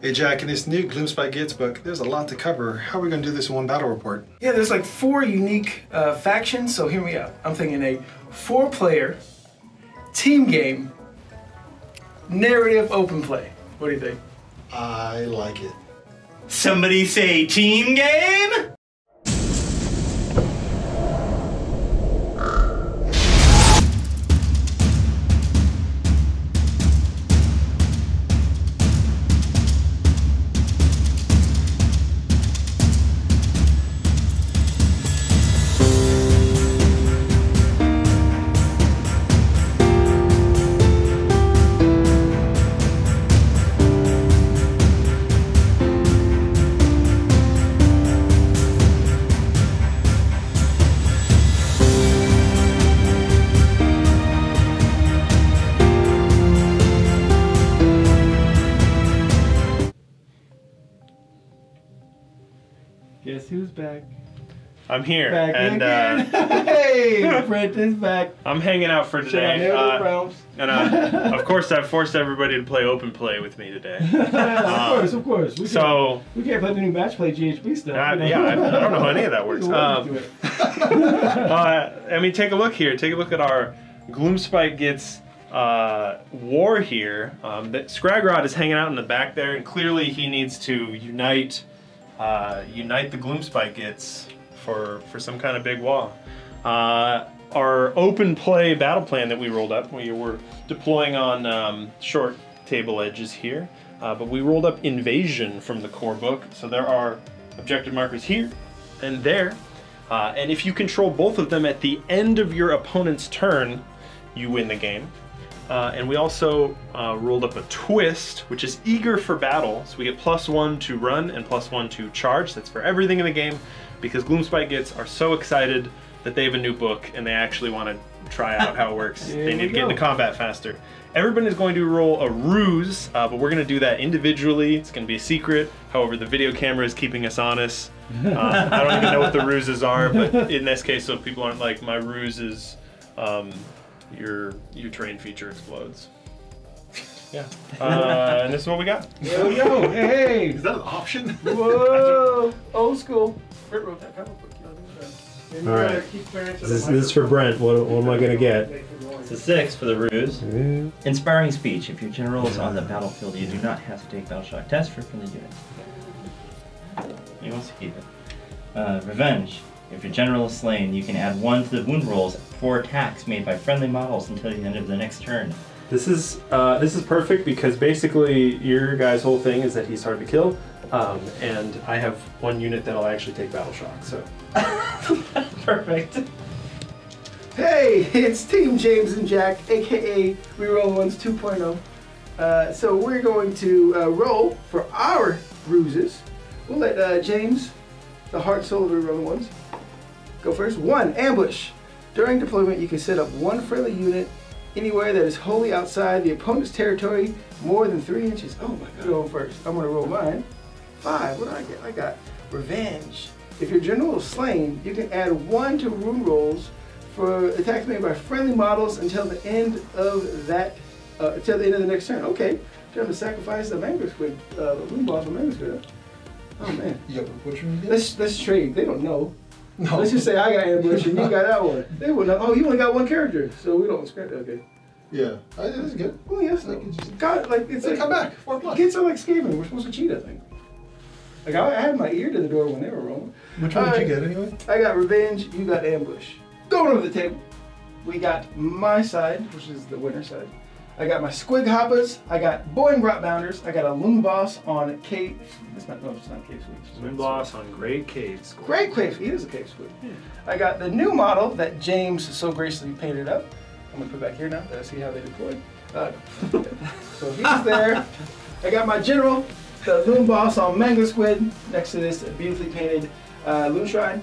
Hey Jack, in this new Gloomspite Gitz book, there's a lot to cover. How are we going to do this in one battle report? Yeah, there's like 4 unique factions, so hear me out. I'm thinking a 4-player team game, narrative open play. What do you think? I like it. Somebody say team game? Guess who's back? I'm here, Back and again. Hey, Brent is back. I'm hanging out for today. And of course, I've forced everybody to play open play with me today. Of course. We can't play the new match play GHB stuff. Yeah, I don't know how any of that works. I mean, take a look here. Take a look at our Gloomspite Gitz war here. That Scragrod is hanging out in the back there, and clearly he needs to unite the Gloomspite Gitz for some kind of big war. Our open play battle plan that we rolled up, we were deploying on short table edges here, but we rolled up invasion from the core book. So there are objective markers here and there, and if you control both of them at the end of your opponent's turn, you win the game. And we also rolled up a twist, which is eager for battle. So we get +1 to run and +1 to charge. That's for everything in the game, because Gloomspite Gitz are so excited that they have a new book and they actually want to try out how it works. They need to get into combat faster. Everyone is going to roll a ruse, but we're going to do that individually. It's going to be a secret. However, the video camera is keeping us honest. I don't even know what the ruses are, but in this case, so people aren't like, my ruse is your terrain feature explodes. Yeah. And this is what we got. There we go. Hey. Is that an option? Whoa. Old school. Brent wrote that comic book. All right. This is for Brent. What am I gonna get? It's a 6 for the ruse. Inspiring speech. If your general is on the battlefield, you do not have to take battle shock test for friendly unit. He wants to keep it. Revenge. If your general is slain, you can add 1 to the wound rolls for attacks made by friendly models until the end of the next turn. This is perfect because basically your guy's whole thing is that he's hard to kill, and I have 1 unit that'll actually take battle shock. So perfect. Hey, it's Team James and Jack, aka Reroll Ones 2.0. So we're going to roll for our ruses. We'll let James, the heart and soul of the Reroll Ones, go first. 1, ambush. During deployment, you can set up 1 friendly unit anywhere that is wholly outside the opponent's territory more than 3 inches. Oh my God. Going first. I'm gonna roll mine. 5. What do I get? I got revenge. If your general is slain, you can add 1 to wound rolls for attacks made by friendly models until the end of that, until the end of the next turn. Okay. Trying to sacrifice the mango squid, the wound boss with mango squid. Oh man. Yeah, but which one you get? Let's trade. They don't know. No. Let's just say I got ambush and you got that one. They will know. Oh, you only got 1 character, so we don't scrap it. Okay. Yeah, that's good. Well, yes. God, like it's like come back. 4+. Kids are like Skaven. We're supposed to cheat, I think. Like I had my ear to the door when they were rolling. Which one did you get anyway? I got revenge. You got ambush. Going over the table, we got my side, which is the winner side. I got my squig hoppers. I got Boeing Rot Bounders. I got a loon boss on cave. It's not cave squid. Loon boss on great cave squid. Great cave. He is a cave squid. Yeah. I got the new model that James so graciously painted up. I'm gonna put back here now. Let's see how they deploy. So he's there. I got my general, the loon boss on mango squid, next to this beautifully painted loon shrine.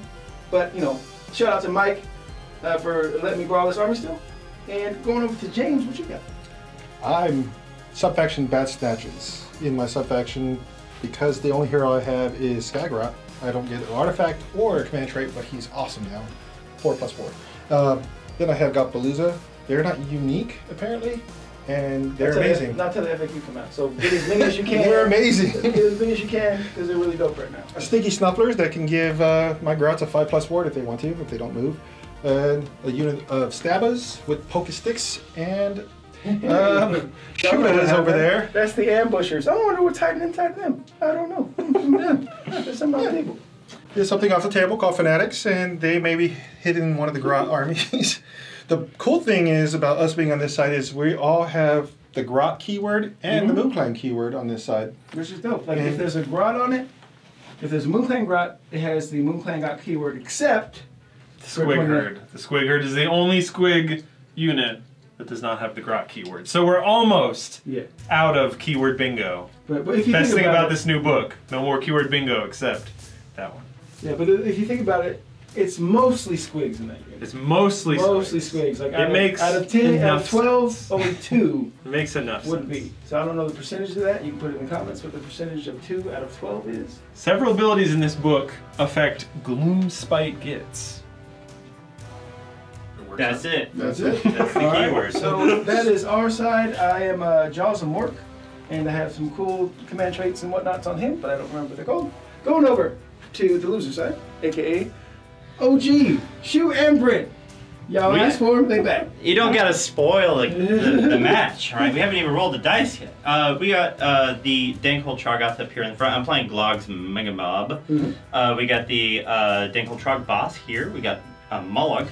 But you know, shout out to Mike for letting me borrow this armor still. And going over to James, what you got? I'm subfaction Bat Snatches. In my subfaction, because the only hero I have is Skagrot, I don't get an artifact or a command trait, but he's awesome now. 4+4. Then I have got Palooza. They're not unique, apparently, and they're amazing. Not till the FAQ come out. So get as many as you can. They're amazing. Get as many as you can because they're really dope right now. Sneaky Snufflers that can give my Grauts a 5+ ward if they want to, if they don't move. A unit of Stabbas with Poké Sticks and Shulas over there. That's the ambushers. I wonder what's hiding inside them. I don't know. There's something on the table. There's something off the table called Fanatics, and they may be hidden in one of the Grot armies. The cool thing is about us being on this side is we all have the Grot keyword and the Moon-Clan keyword on this side. Which is dope. Like if there's a Grot on it, if there's a Moon-Clan Grot, it has the Moon-Clan Grot keyword except the Squig Herd. The Squig Herd is the only Squig unit that does not have the Grot keyword. So we're almost out of keyword bingo. But if you Best think thing about it, this new book, no more keyword bingo except that one. Yeah, but if you think about it, it's mostly squigs in that unit. It's mostly squigs. Like out of 10, out of 12, only 2 it makes enough would sense. Be. So I don't know the percentage of that. You can put it in the comments what the percentage of 2 out of 12 is. Several abilities in this book affect Gloomspite Gitz. That's it. That's it. That's the keyword. So that is our side. I am Jaws of Mork, and I have some cool command traits and whatnots on him, but I don't remember what they're called. Going over to the loser side, aka OG, Shu and Brent. Y'all asked for him, they back. You don't gotta spoil the match, right? We haven't even rolled the dice yet. We got the Dankhold Troggoth up here in the front. I'm playing Glog's Mega Mob. We got the Dankhold Trog boss here. We got Mullock,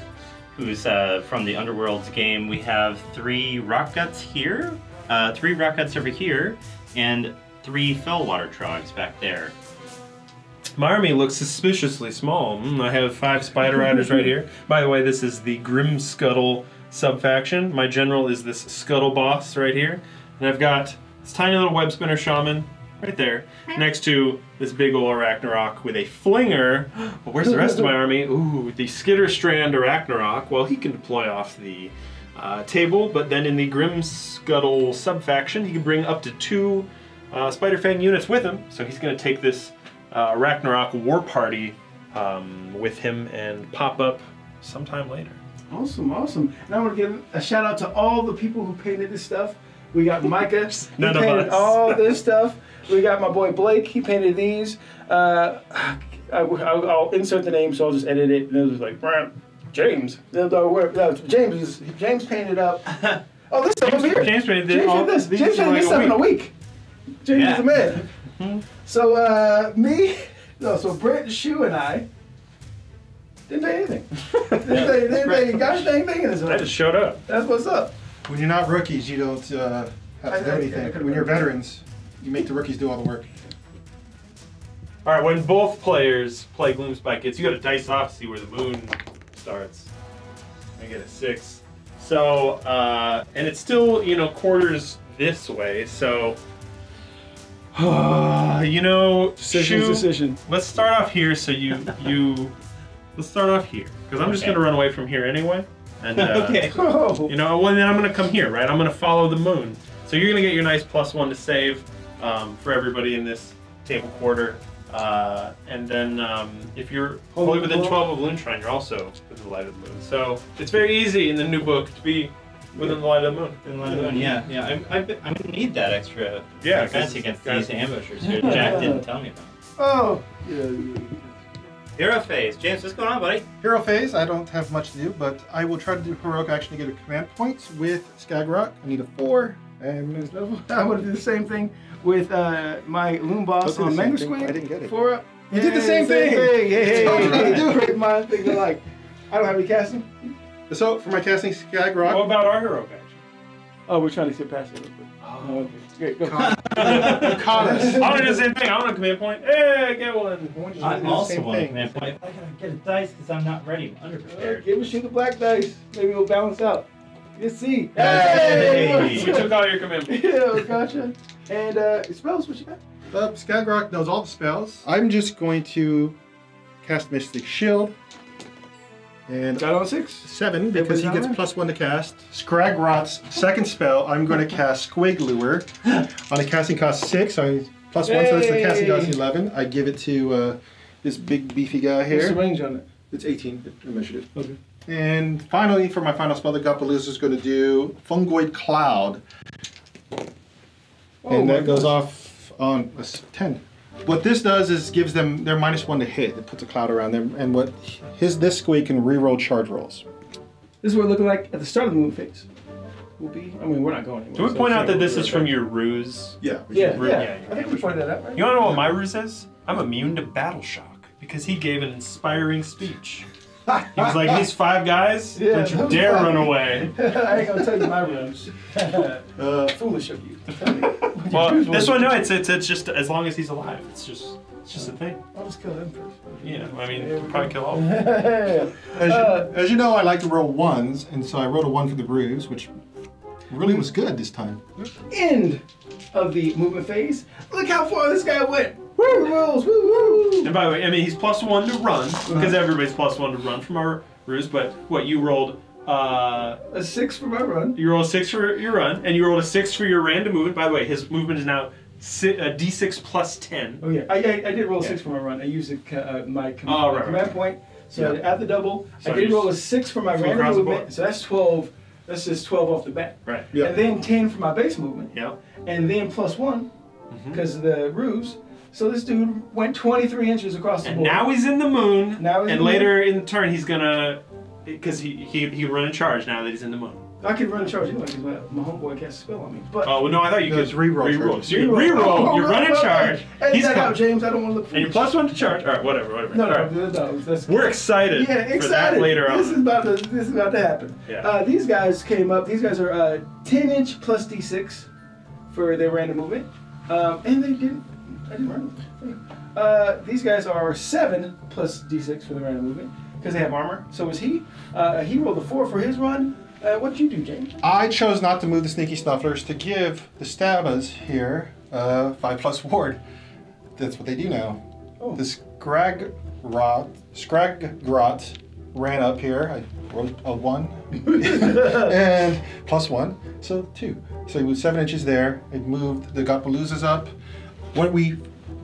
who's from the Underworlds game. We have 3 Rock Guts here, 3 Rock Guts over here, and 3 Fellwater Trogs back there. My army looks suspiciously small. I have 5 Spider Riders right here. By the way, this is the Grim Scuttle subfaction. My general is this Scuttle boss right here. And I've got this tiny little web spinner shaman right there, next to this big ol' Ragnarok with a flinger. Well, where's the rest of my army? Ooh, the Skitterstrand Ragnarok. Well, he can deploy off the table, but then in the Grim Scuttle subfaction, he can bring up to 2 Spider-Fang units with him. So he's going to take this Ragnarok war party with him and pop up sometime later. Awesome, awesome. And I want to give a shout out to all the people who painted this stuff. We got Micah, he painted all this stuff. We got my boy Blake, he painted these. I'll insert the name, so I'll just edit it. And it was like, James. James painted up. Oh, this stuff over here. James painted this. James painted this stuff in a week. James is the man. So, so Brent, Shu, and I didn't pay anything. Didn't pay a gosh dang thing in this one. I just showed up. That's what's up. When you're not rookies, you don't have to do anything. When you're veterans, you make the rookies do all the work. All right, when both players play Gloomspite Gitz, you got to dice off to see where the moon starts. I get a 6. So, and it's still, quarters this way, so... Decision. Let's start off here. So let's start off here because I'm just gonna run away from here anyway. And okay. Oh. then I'm gonna come here, right? I'm gonna follow the moon. So you're gonna get your nice +1 to save for everybody in this table quarter. And then if you're fully within 12 of Loonshrine, you're also within the light of the moon. So it's very easy in the new book to be within the light of the moon. Within the light of the moon, yeah. I'm gonna need that extra defense against these ambushers here. Jack didn't tell me about. Oh. Hero phase. James, what's going on, buddy? Hero phase, I don't have much to do, but I will try to do heroic action to get a command points with Skagrok. I need a 4, and I want to do the same thing with my Loon boss on Mango Squid. I didn't get it. 4 up. You did the same thing. Hey, Right. do great mind things alike. I don't have any casting. So for my casting Skagrok, What about our heroic action? Oh, we're trying to sit past it real quick. Oh, okay. Great, go. you caught us. I'm gonna do the same thing. I want a command point. Hey, I get one. I also want a command point. I gotta get a dice because I'm not ready. I'm underprepared. Give us the black dice. Maybe we'll balance out. Let's see. Hey! We took all your command points. Yeah, gotcha. And spells, what you got? Skagrok knows all the spells. I'm just going to cast Mystic Shield. And Got on 6. 7 because he Everybody's gets on +1 to cast. Scragrot's second spell, I'm going to cast Squig Lure. On a casting cost 6, so +1, so that's the casting cost 11. I give it to this big beefy guy What's here. the range on it? It's 18. I measured it. Okay. And finally, for my final spell, the Gutbalooza is going to do Fungoid Cloud. Oh, And that my goes gosh. off on a 10. What this does is gives them their -1 to hit. It puts a cloud around them. And what this squeak can reroll charge rolls. This is what it looked like at the start of the move phase. Will be. I mean, we're not going anywhere. Do we so point it's out that like this we're is from back. your ruse? Yeah. Yeah, Yeah, yeah. I think we pointed that out, right? You want to know what my ruse is? I'm immune to battle shock because he gave an inspiring speech. He was like, "These 5 guys, Yeah, don't you those dare 5. run away." I ain't gonna tell you my rooms. Foolish of you. Tell me what your Well, ruse this was. one, no, it's just as long as he's alive. It's just a thing. I'll just kill him first. Yeah, I mean, we'll probably kill all of them. As you know, I like to roll 1s, and so I rolled a 1 for the bruise, which really was good this time. End of the movement phase. Look how far this guy went. Woo! Rolls, woo woo! And by the way, I mean, he's +1 to run, because everybody's +1 to run from our ruse, but what, you rolled, A 6 for my run. you rolled a 6 for your run, and you rolled a 6 for your random movement. By the way, his movement is now D6 plus 10. Oh yeah, I did roll a 6 for my run. I used my command point. So Yeah. at the double, So I did you roll a 6 for my flew random across the movement. board. So that's 12. That's just 12 off the bat. Right. Yeah. And then 10 for my base movement. Yeah. And then +1 because of the ruse. So this dude went 23 inches across the And board. now he's in the moon. Now he's in and the later in the turn, he's gonna, because he run in charge now that he's in the moon. I could run a charge anyway because my homeboy cast a spell on me. But Oh well, no, I thought you No, could it's reroll reroll. charges. So you can reroll. You run in charge. Hey, He's that out, coming. James. I don't want to look for And you're +1 to charge. All right, whatever. No, All right. no, that's We're excited, Yeah, for excited. that later on. This is about to happen. Yeah. These guys came up. These guys are 10-inch plus D6 for their random movement, and they didn't. I didn't run them. These guys are 7 plus D6 for the random movement because they have armor. So was he. He rolled a 4 for his run. What did you do, James? I chose not to move the Sneaky Snufflers to give the Stabas here 5+ ward. That's what they do now. Oh. The Scraggrot ran up here. I rolled a 1 and +1, so 2. So he was 7 inches there. It moved the Gutbaloozas up.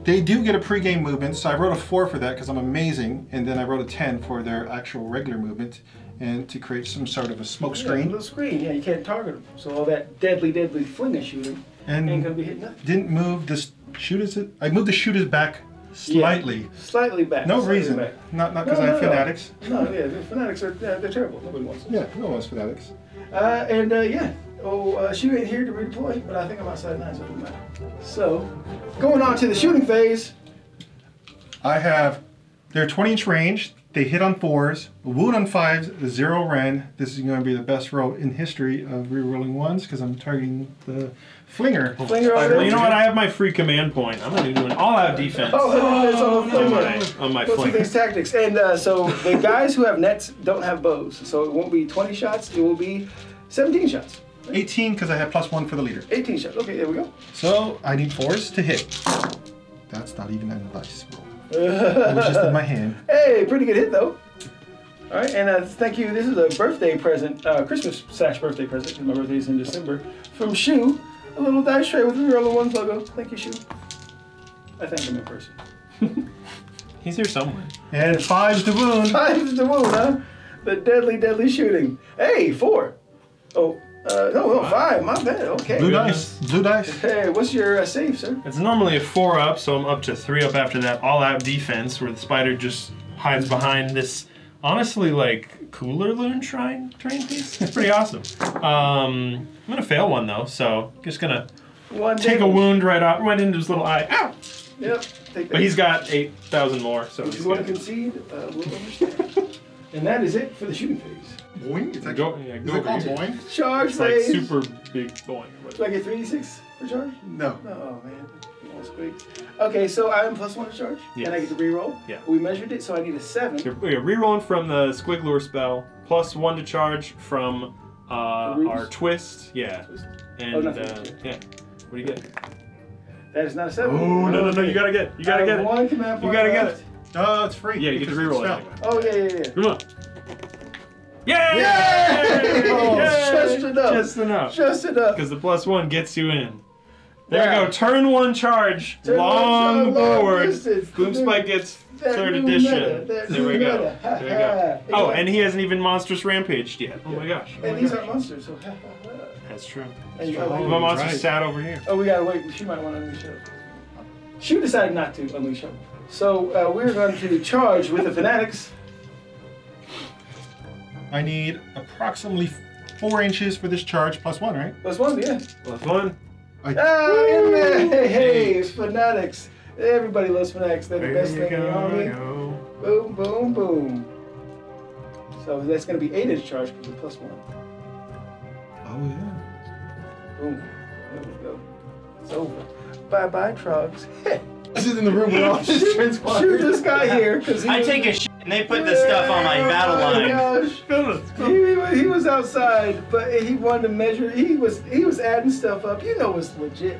They do get a pregame movement, so I wrote a 4 for that because I'm amazing, and then I wrote a 10 for their actual regular movement, and to create some sort of a smoke Yeah, a screen. little screen. Yeah, you can't target them. So all that deadly fling of shooting And ain't gonna be hitting nothing. didn't move the shooters. I moved the shooters back slightly. Yeah, slightly back. No slightly reason. back. Not because No, I no, have no. fanatics. No, yeah, the fanatics are they're terrible. Nobody wants them. Yeah, no one's fanatics. Yeah. Oh, she ain't here to redeploy, but I think I'm outside 9, so it doesn't matter. So, going on to the shooting phase. They're 20-inch range. They hit on 4s, wound on 5s, 0 ren. This is going to be the best roll in history of rerolling 1s because I'm targeting the flinger. Flinger over Well, there. you know what? I have my free command point. I'm gonna do an all-out defense Oh, it's on the on flinger. my What's with flank. these tactics? And so the guys who have nets don't have bows, so it won't be 20 shots. It will be 17 shots. 18 because I have +1 for the leader. 18 shots. Okay, there we go. So I need 4s to hit. That's not even an dice roll. It was just in my hand. Hey, pretty good hit though. All right, and thank you. This is a birthday present, Christmas/birthday present, because my birthday is in December, from Shu. A little dice tray with the Reroll Ones logo. Thank you, Shu. I thank him in person. He's here somewhere. And 5's the wound. 5 is the wound, huh? The deadly shooting. Hey, 4. Oh, no, 5. My bad. Okay. Blue dice. Blue dice. Hey, what's your save, sir? It's normally a 4 up, so I'm up to 3 up after that all-out defense, where the spider just hides behind this, honestly, like, cooler loon shrine terrain piece. It's pretty awesome. I'm gonna fail one though, so just gonna One take a damage. wound right into his little eye. Ow! Yep. Take But he's got 8,000 more, so If he's you want to good. concede, we'll understand. And that is it for the shooting phase. Boing? Is that, Go is over that called here. boing? Charge It's like phase. super big going. Do I get 3d6 for charge? No. No, oh man. You want squigs. Okay, so I'm +1 to charge. Yes. And I get to reroll. Yeah. We measured it, so I need a 7. You're rerolling from the Squiglure spell, +1 to charge from our twist. Yeah. And Oh, nothing. yeah. What do you get? That is not a 7. Oh no! You gotta get it. I have one command You point gotta get left. it. Oh, it's free. Yeah, you get to because reroll it's it spell. anyway. Oh, yeah. Come on. Yay! Yay! Yay! Just enough. Just enough. Just enough. Because the +1 gets you in. There we go. Turn 1 charge. Turn long one, board. distance. Gloomspite gets That 3rd new edition. meta, that There new we go. meta. There we go. Oh, and he hasn't even monstrous rampaged yet. Oh my gosh. And these aren't monsters, so That's true. And you true. got My monster Right. sat over here. Oh, we gotta wait. She might want to unleash her. She decided not to unleash her. So we're going to charge with the Fanatics. I need approximately 4 inches for this charge plus 1, right? Plus 1, yeah. Last one. In there. Hey, it's Fanatics. Everybody loves Fanatics. They're the There best you thing in the army. go. Boom, boom, boom. So that's going to be 8-inch charge because of plus 1. Oh, yeah. Boom. There we go. It's over. Bye-bye, Trogs. This is in the room where all this Shoot transpired. this guy here because I take a shit and they put the stuff on my battle line. Gosh. He was outside, but he wanted to measure. He was adding stuff up. You know it's legit.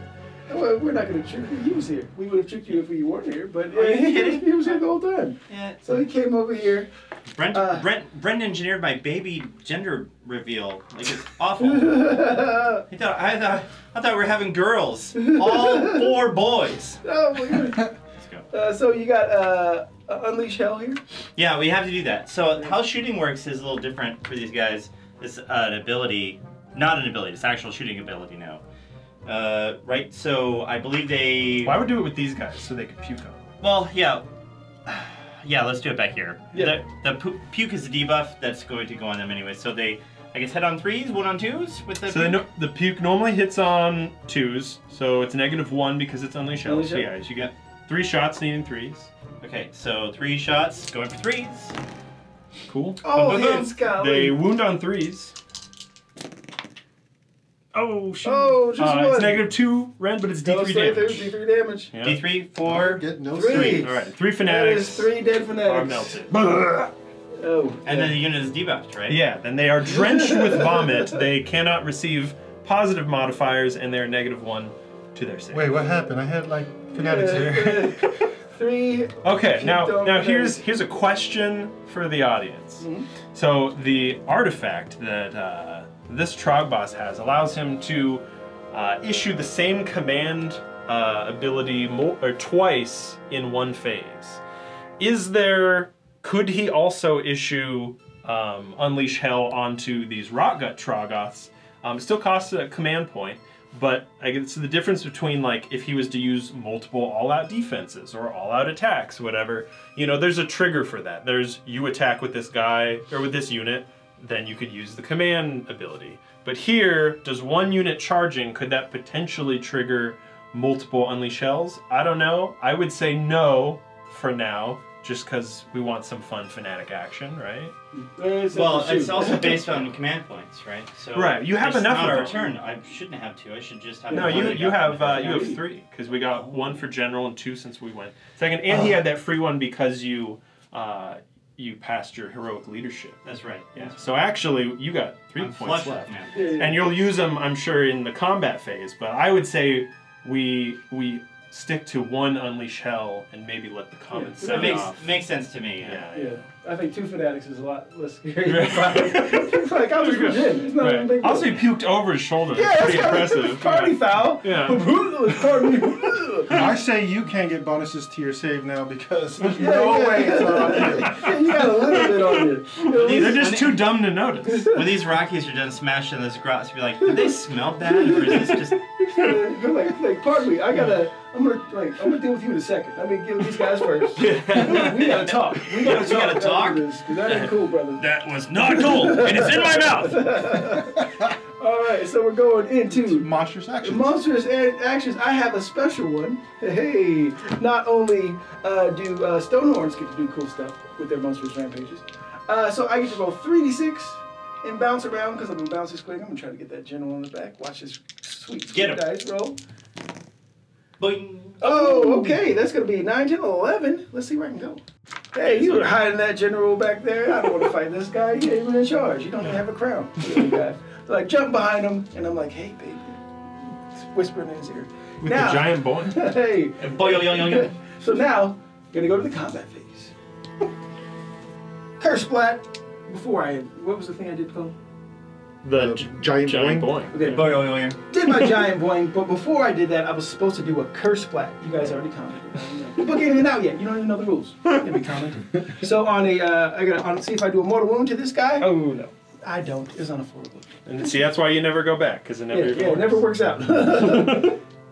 Well, we're not going to trick you. He was here. We would have tricked you if we weren't here, but Are you kidding? he was here the whole time. Yeah. So he came over here. Brent engineered my baby gender reveal. Like it's awful. I thought we were having girls. All 4 boys. Oh my goodness. Let's go. So you got Unleash Hell here? Yeah, we have to do that. So how shooting works is a little different for these guys. It's an ability, not an ability. It's actual shooting ability now. Right. So I believe they. Well, I would do it with these guys so they could puke on. Well, yeah. Yeah, let's do it back here. Yeah. The puke is a debuff that's going to go on them anyway. So they, I guess, head on 3s, 1 on 2s with the. So the puke normally hits on 2s, so it's -1 because it's Unleash Hell. Unleash So Hell. yeah, you get 3 shots needing 3s. Okay, so 3 shots going for 3s. Cool. Oh, Bum, bum, bum. hits, golly. They wound on 3s. Oh, shoot. Oh, just It's one. -2 rend, but it's D3 damage. D3 damage. Yeah. D3, 4. Get no 3. sleep. All right, 3 That fanatics is 3 dead are Fanatics. melted. Oh. And then the unit is debuffed, right? Yeah, then they are drenched with vomit. They cannot receive positive modifiers, and they're -1 to their save. Wait, what happened? I had like fanatics here. 3. Okay, now Fanatics. here's a question for the audience. So the artifact that this Trog boss has allows him to issue the same command ability twice in one phase. Could he also issue Unleash Hell onto these Rotgut Troggoths? It still costs a command point, but I guess the difference between like if he was to use multiple all-out defenses or all-out attacks, whatever, you know, there's a trigger for that. There's you attack with this guy or with this unit, then you could use the command ability. But here, does one unit charging, could that potentially trigger multiple Unleash Hells? I don't know. I would say no for now, just because we want some fun fanatic action, right? Well, it's also based on command points, right? So Right, you have it's enough not of a them. return. I shouldn't have 2. I should just have. No, one that you got have me. 3 because we got 1 for general and 2 since we went second, and he had that free one because you passed your heroic leadership. That's right. Yeah. So actually, you got 3 I'm points flush left, with command. and you'll use them, I'm sure, in the combat phase. But I would say we stick to 1 Unleash Hell and maybe let the comments It sound off. makes sense to me. Yeah, I think 2 Fanatics is a lot less scary than 5. It's like, I'll just begin. It's not a big deal. Also, he puked over his shoulder. Yeah, That's pretty it's impressive. party foul. Yeah. Pardon me. I say you can't get bonuses to your save now because there's no way it's not on you. Yeah, you got a little bit on you. They're just too dumb to notice. When these Rockies are done smashing this grots, be like, did they smell that, or is this just? like, pardon me. I'm gonna deal with you in a second. Let me give these guys first. We gotta talk. We gotta talk. Because that ain't cool, brother. That was not cool, and it's in my mouth. All right, so we're going into Monstrous actions. monstrous actions. I have a special one. Hey, not only do Stonehorns get to do cool stuff with their monstrous rampages, so I get to roll 3d6 and bounce around because I'm gonna bounce this quick. I'm gonna try to get that general on the back. Watch this sweet Get 'em. dice roll. Boing. Oh, okay, that's gonna be 9, 10, 11. Let's see where I can go. Hey, you were hiding that general back there. I don't want to fight this guy. He ain't even in charge. You don't even have a crown. So I jump behind him, and I'm like, hey, baby. Whispering in his ear. With the giant boy. Hey. Boing. So now, gonna go to the combat phase. Curse splat. Before what was the thing I did, Cole? The giant boing. Okay. Boing. Did my giant boing, but before I did that, I was supposed to do a curse splat. You guys already commented. The book ain't even out yet. You don't even know the rules. You'll be commenting. So on a, I gotta see if I do a mortal wound to this guy. Oh no. I don't. It's on a 4 book. And see, that's why you never go back, because it never It never works out.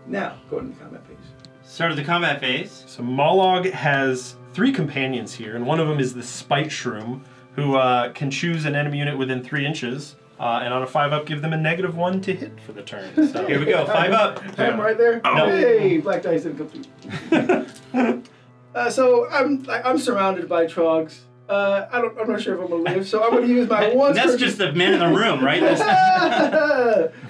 Now, go into the combat phase. Start of the combat phase. So Mollog has 3 companions here, and one of them is the Spite Shroom, who can choose an enemy unit within 3 inches, and on a 5-up, give them a -1 to hit for the turn. So Here we go, 5 up. I'm right there. No. Hey, black dice didn't come through. So I'm surrounded by trogs. I'm not sure if I'm gonna live, so I'm gonna use my one. That's just the man in the room, right?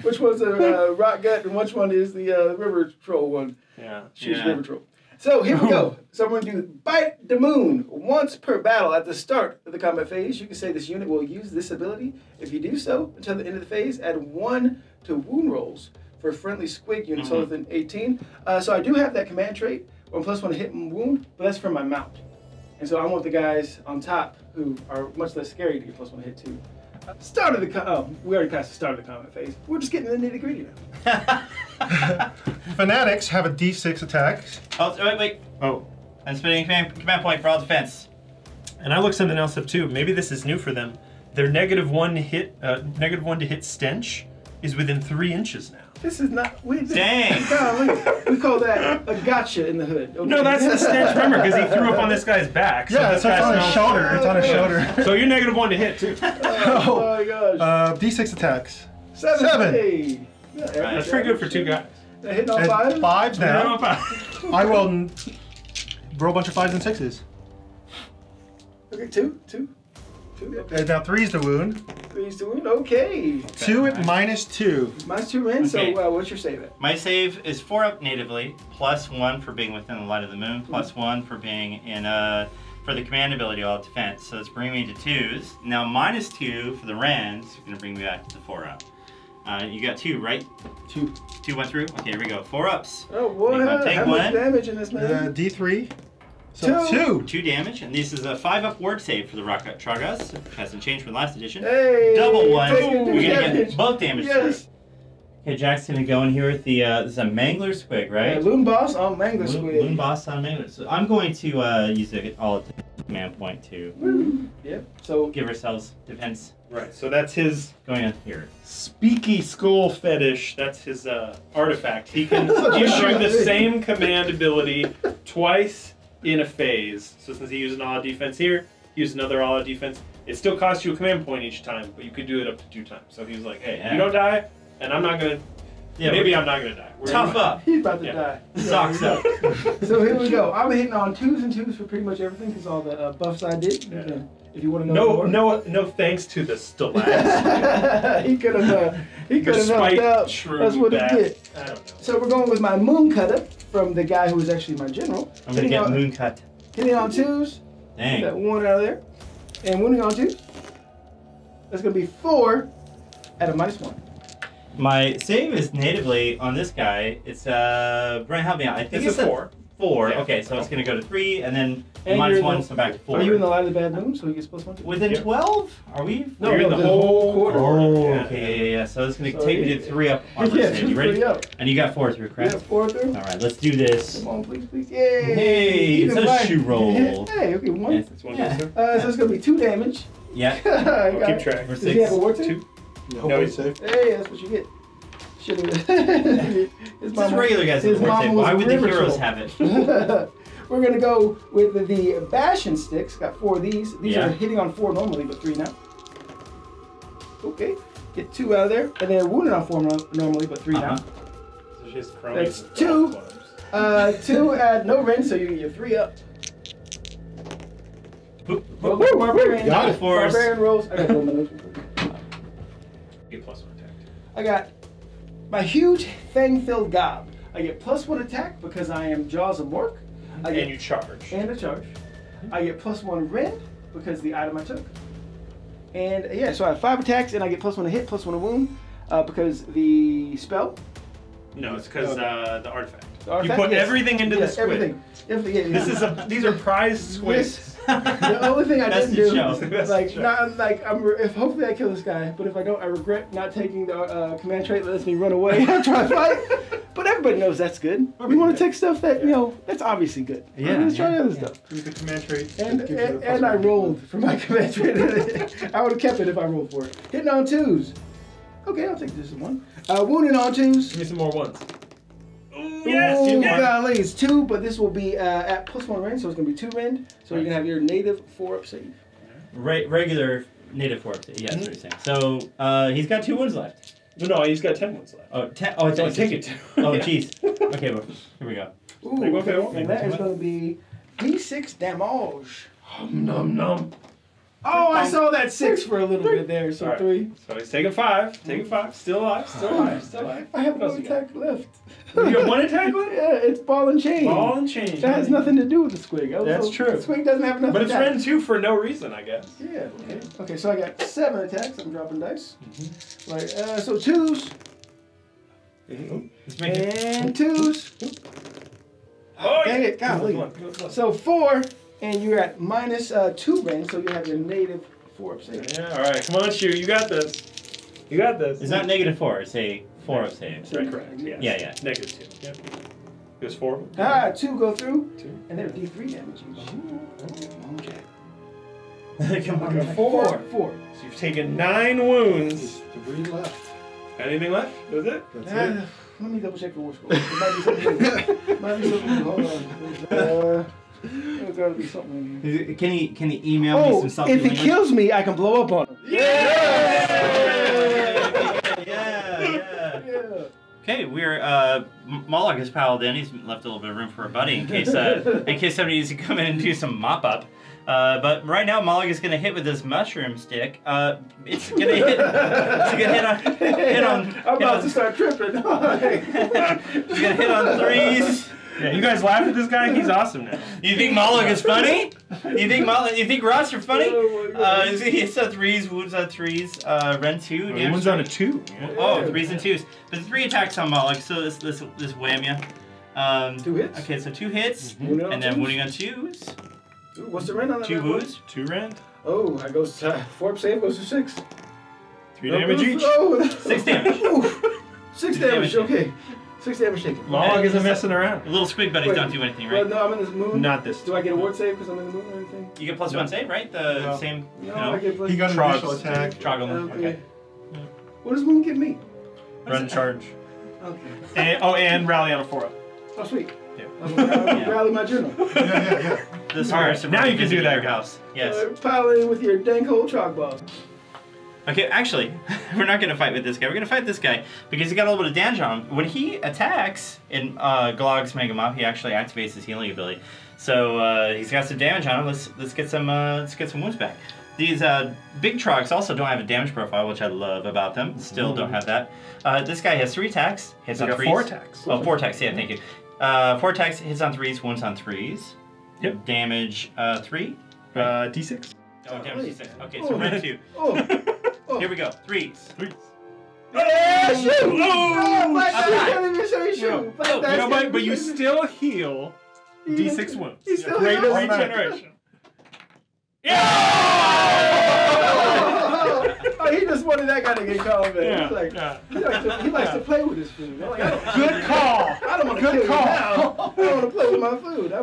Which one's a rock gut and which one is the river troll one? yeah. Choose river troll. So here we go. So I'm going to do Bite the Moon. Once per battle at the start of the combat phase, you can say this unit will use this ability. If you do so, until the end of the phase, add 1 to wound rolls for friendly squig units older than 18. So I do have that command trait, 1+1 hit and wound, but that's from my mount. And so I want the guys on top who are much less scary to get +1 hit too. Start of the we already passed the start of the combat phase. We're just getting the nitty gritty now. Fanatics have a D6 attack. Oh, wait. Oh. I'm spending command point for all defense. And I looked something else up too. Maybe this is new for them. Their -1 hit, -1 to hit stench is within 3 inches now. This is not. Dang. We call that a gotcha in the hood. Okay. No, that's the stench. Remember, because he threw up on this guy's back. So Yeah, this it's on guy his smells- shoulder. It's on his shoulder. So you're -1 to hit too. Oh my gosh. D6 attacks. 7. Hey. Yeah, That's pretty good for 2 guys. They're hitting all And 5. 5s now. Yeah. I will roll a bunch of 5s and 6s. Okay, 2. Okay. And now 3's the wound. 3's to wound. Okay. 2 at -2. Mine's 2 in. Okay. So what's your save at? My save is 4 up natively, +1 for being within the light of the moon, +1 for being in for the command ability all defense. So it's bringing me to 2s. Now -2 for the Rands, you're gonna bring me back to the 4 up. You got 2, right? 2. 2 went through. Okay, here we go. 4 ups. Oh, what? Take How much one. damage in this man? D3. So 2. 2 damage, and this is a 5-up word save for the Rocket Tragas. Hasn't changed from last edition. Hey. Double 1. Taking We're gonna damage. get both damage. Yes. Okay, Jack's gonna go in here with the this is a Mangler Squig, right? Loon Boss on Mangler Squid. Loon Boss on Mangler. So I'm going to use it all at the command point to Yep. So give ourselves defense. Right, so that's his Going on here. Speaky Skull Fetish. That's his artifact. He can issue the same command ability twice in a phase. So since he used an all-out defense here, he used another all-out defense. It still costs you a command point each time, but you could do it up to 2 times. So he was like, hey, you don't die, and I'm not going to... Yeah, maybe I'm not going to die. Tough up. he's about to Yeah. die. Socks up. So here we go. I'm hitting on 2s and 2s for pretty much everything because all the buffs I did. Yeah. If you want to know No thanks to the Stalactite. he could have helped out. True That's what that. he did. I don't know. So we're going with my Moon Cutter from the guy who was actually my general. I'm gonna get moon cut. Hitting on 2s. Dang. That 1 out of there. And wounding on 2. That's going to be 4 at a -1. My save is natively on this guy. It's Brent, help me out. I think It's a 4. 4. Yeah. Okay, so it's gonna go to 3, and then And you're in -1, the- so back to 4. Are you in the light of the bad moon so he gets +1? Within Yep. 12? Are we? No, You're in no, the the whole quarter. Oh, Yeah. okay. So it's gonna So take me you- to 3 up armor Yeah, save. You ready? 3 up. And you got 4 through, correct? Yeah, 4 through. All right, let's do this. Come on, please, please. Yay! Hey, You it's can a fight. shoe roll. Hey, okay, 1. Yeah. That's one Yeah. sir. So it's going to be 2 damage. Yeah. I'll keep track. For Does he have a 6. war too? 2. Hopefully he's safe. Hey, that's what you get. Should have. It's just regular guys at the board table. Why would the heroes have it? We're gonna go with the Bastion Sticks. Got 4 of these. These Yeah. are hitting on 4 normally, but 3 now. Okay, get 2 out of there, and they're wounded on 4 normally, but 3 now. So she's That's with 2. golf clubs. 2 at no rend, so you get your 3 up. Barbarian, Got it. Barbarian rolls. I got to roll my notes real quick. Get +1 attack. I got my huge fang-filled gob. I get +1 attack because I am Jaws of Mork. I And get you charge. and a charge. I get +1 rend because the item I took. And yeah, so I have 5 attacks and I get +1 to hit, +1 to wound because the spell. No, it's because the artifact. The artifact, You put yes. everything into Yes, the squid. everything. Yeah. These are prize squids. Yes. The only thing I Best didn't in do, show. like, not like if hopefully I kill this guy, but if I don't, I regret not taking the command trait that lets me run away after I fight. But everybody knows that's good. We want to take stuff that that's obviously good. Yeah. Let's try the other stuff. Use the command trait. And I rolled for my command trait. I would have kept it if I rolled for it. Hitting on 2s. Okay, I'll take this one. Wounding on 2s. Give me some more ones. Yes, golly, it's 2, but this will be at +1 rend, so it's going to be 2 rend. So you're going to have your native 4-up save. Regular native 4-up save. Yeah, that's what you're saying. So he's got 2 wounds left. No, he's got 10 ones left. Oh, 10. Oh, So take it. Oh, jeez. Okay, well, here we go. Ooh, Okay, and that is going to be D6 damage. Num num. Oh, I saw that 6 for a little bit there, so All right. 3. So he's taking 5. Taking 5. Still alive. Still alive. Still alive. I have What else one you got? attack left. You got 1 attack left? Yeah, it's ball and chain. Ball and chain. That has nothing to do with the squig. That's true. The squig doesn't have enough But it's attack. rend 2 for no reason, I guess. Yeah, okay. Okay, so I got 7 attacks. I'm dropping dice. Right, so 2s. Let's make it. And 2s. Oh, Dang it, golly. Go on. So 4, and you're at -2 rend, so you have your native 4-up save. Yeah, alright. Come on, shoot. You got this. You got this. It's not -4. It's a 4-up save. Right, correct. Yes. Yeah. -2. Yep. It was 4. 2 go through, 2. and they're D3 damage each. Come on, Jack. Come on. 4. So you've taken 9 wounds. 3 left. Got anything left? That was it? That's Let me double check the war score. It might be something. Might be something. Hold on. There's gotta be something in here. Can he email me Oh, some stuff? if he kills me, I can blow up on him. Yeah. Okay, we're Moloch has piled in. He's left a little bit of room for a buddy in case somebody needs to come in and do some mop up. But right now, Moloch is gonna hit with this mushroom stick. It's gonna hit. I'm about to start tripping. He's gonna hit on 3s. Yeah, you guys laugh at this guy? He's awesome now. You think Moloch is funny? You think Ross are funny? Oh my God. He hits on 3s, wounds on 3s, rend 2. damage One's 3. on a 2. Oh, 3s and 2s. But 3 attacks on Moloch, so this wham ya. 2 hits. Okay, so 2 hits, Wounding on and then 2s. wounding on 2s. Ooh, what's the rend on that? 2 bad boy? wounds. 2 rend. Oh, I goes 4-up save goes to 6. 3 damage each. Oh, 6 damage. 6 damage. damage. Okay, 6 damage taken. Moloch isn't messing around. Little squig buddies Wait. don't do anything, Well, right? no, I'm in this moon. Not this. Do I get a ward save because I'm in the moon or anything? You get +1 save, right? The No. same. No, No. I get plus. He got an Trogs. initial attack. Troggle. Okay. What does moon give me? Run charge. Okay. And rally on a 4-up. Oh, sweet. Yeah. I'll rally my journal. Yeah. This All right, person now will you can visit do that, your guys. house. Yes. Pile in with your dank old chalk ball. Okay, actually, we're not going to fight with this guy. We're going to fight this guy because he got a little bit of damage on him. When he attacks in Glog's Mega Mop, he actually activates his healing ability. So he's got some damage on him. Let's get some wounds back. These big Trogs also don't have a damage profile, which I love about them. Still don't have that. This guy has 3 attacks. Hits on got 3s. 4 attacks. Oh, 4 attacks. Yeah, thank you. 4 attacks. Hits on 3s. Wounds on 3s. Yep. Damage 3. D6. Oh, damage 6. Okay, so rend 2. Oh. Here we go. 3s. 3. Oh, shoot! Oh! Black Dice Okay. can't even show you shoot. Black Oh, Dice You know, can't but you even- still heal D6 wounds. He still Greater heals? regeneration. Oh, he just wanted that guy to get called, man. Yeah, He's like, yeah. he likes to play with his food. I'm like, Good call. I don't want to kill you now. I don't want to play with my food. I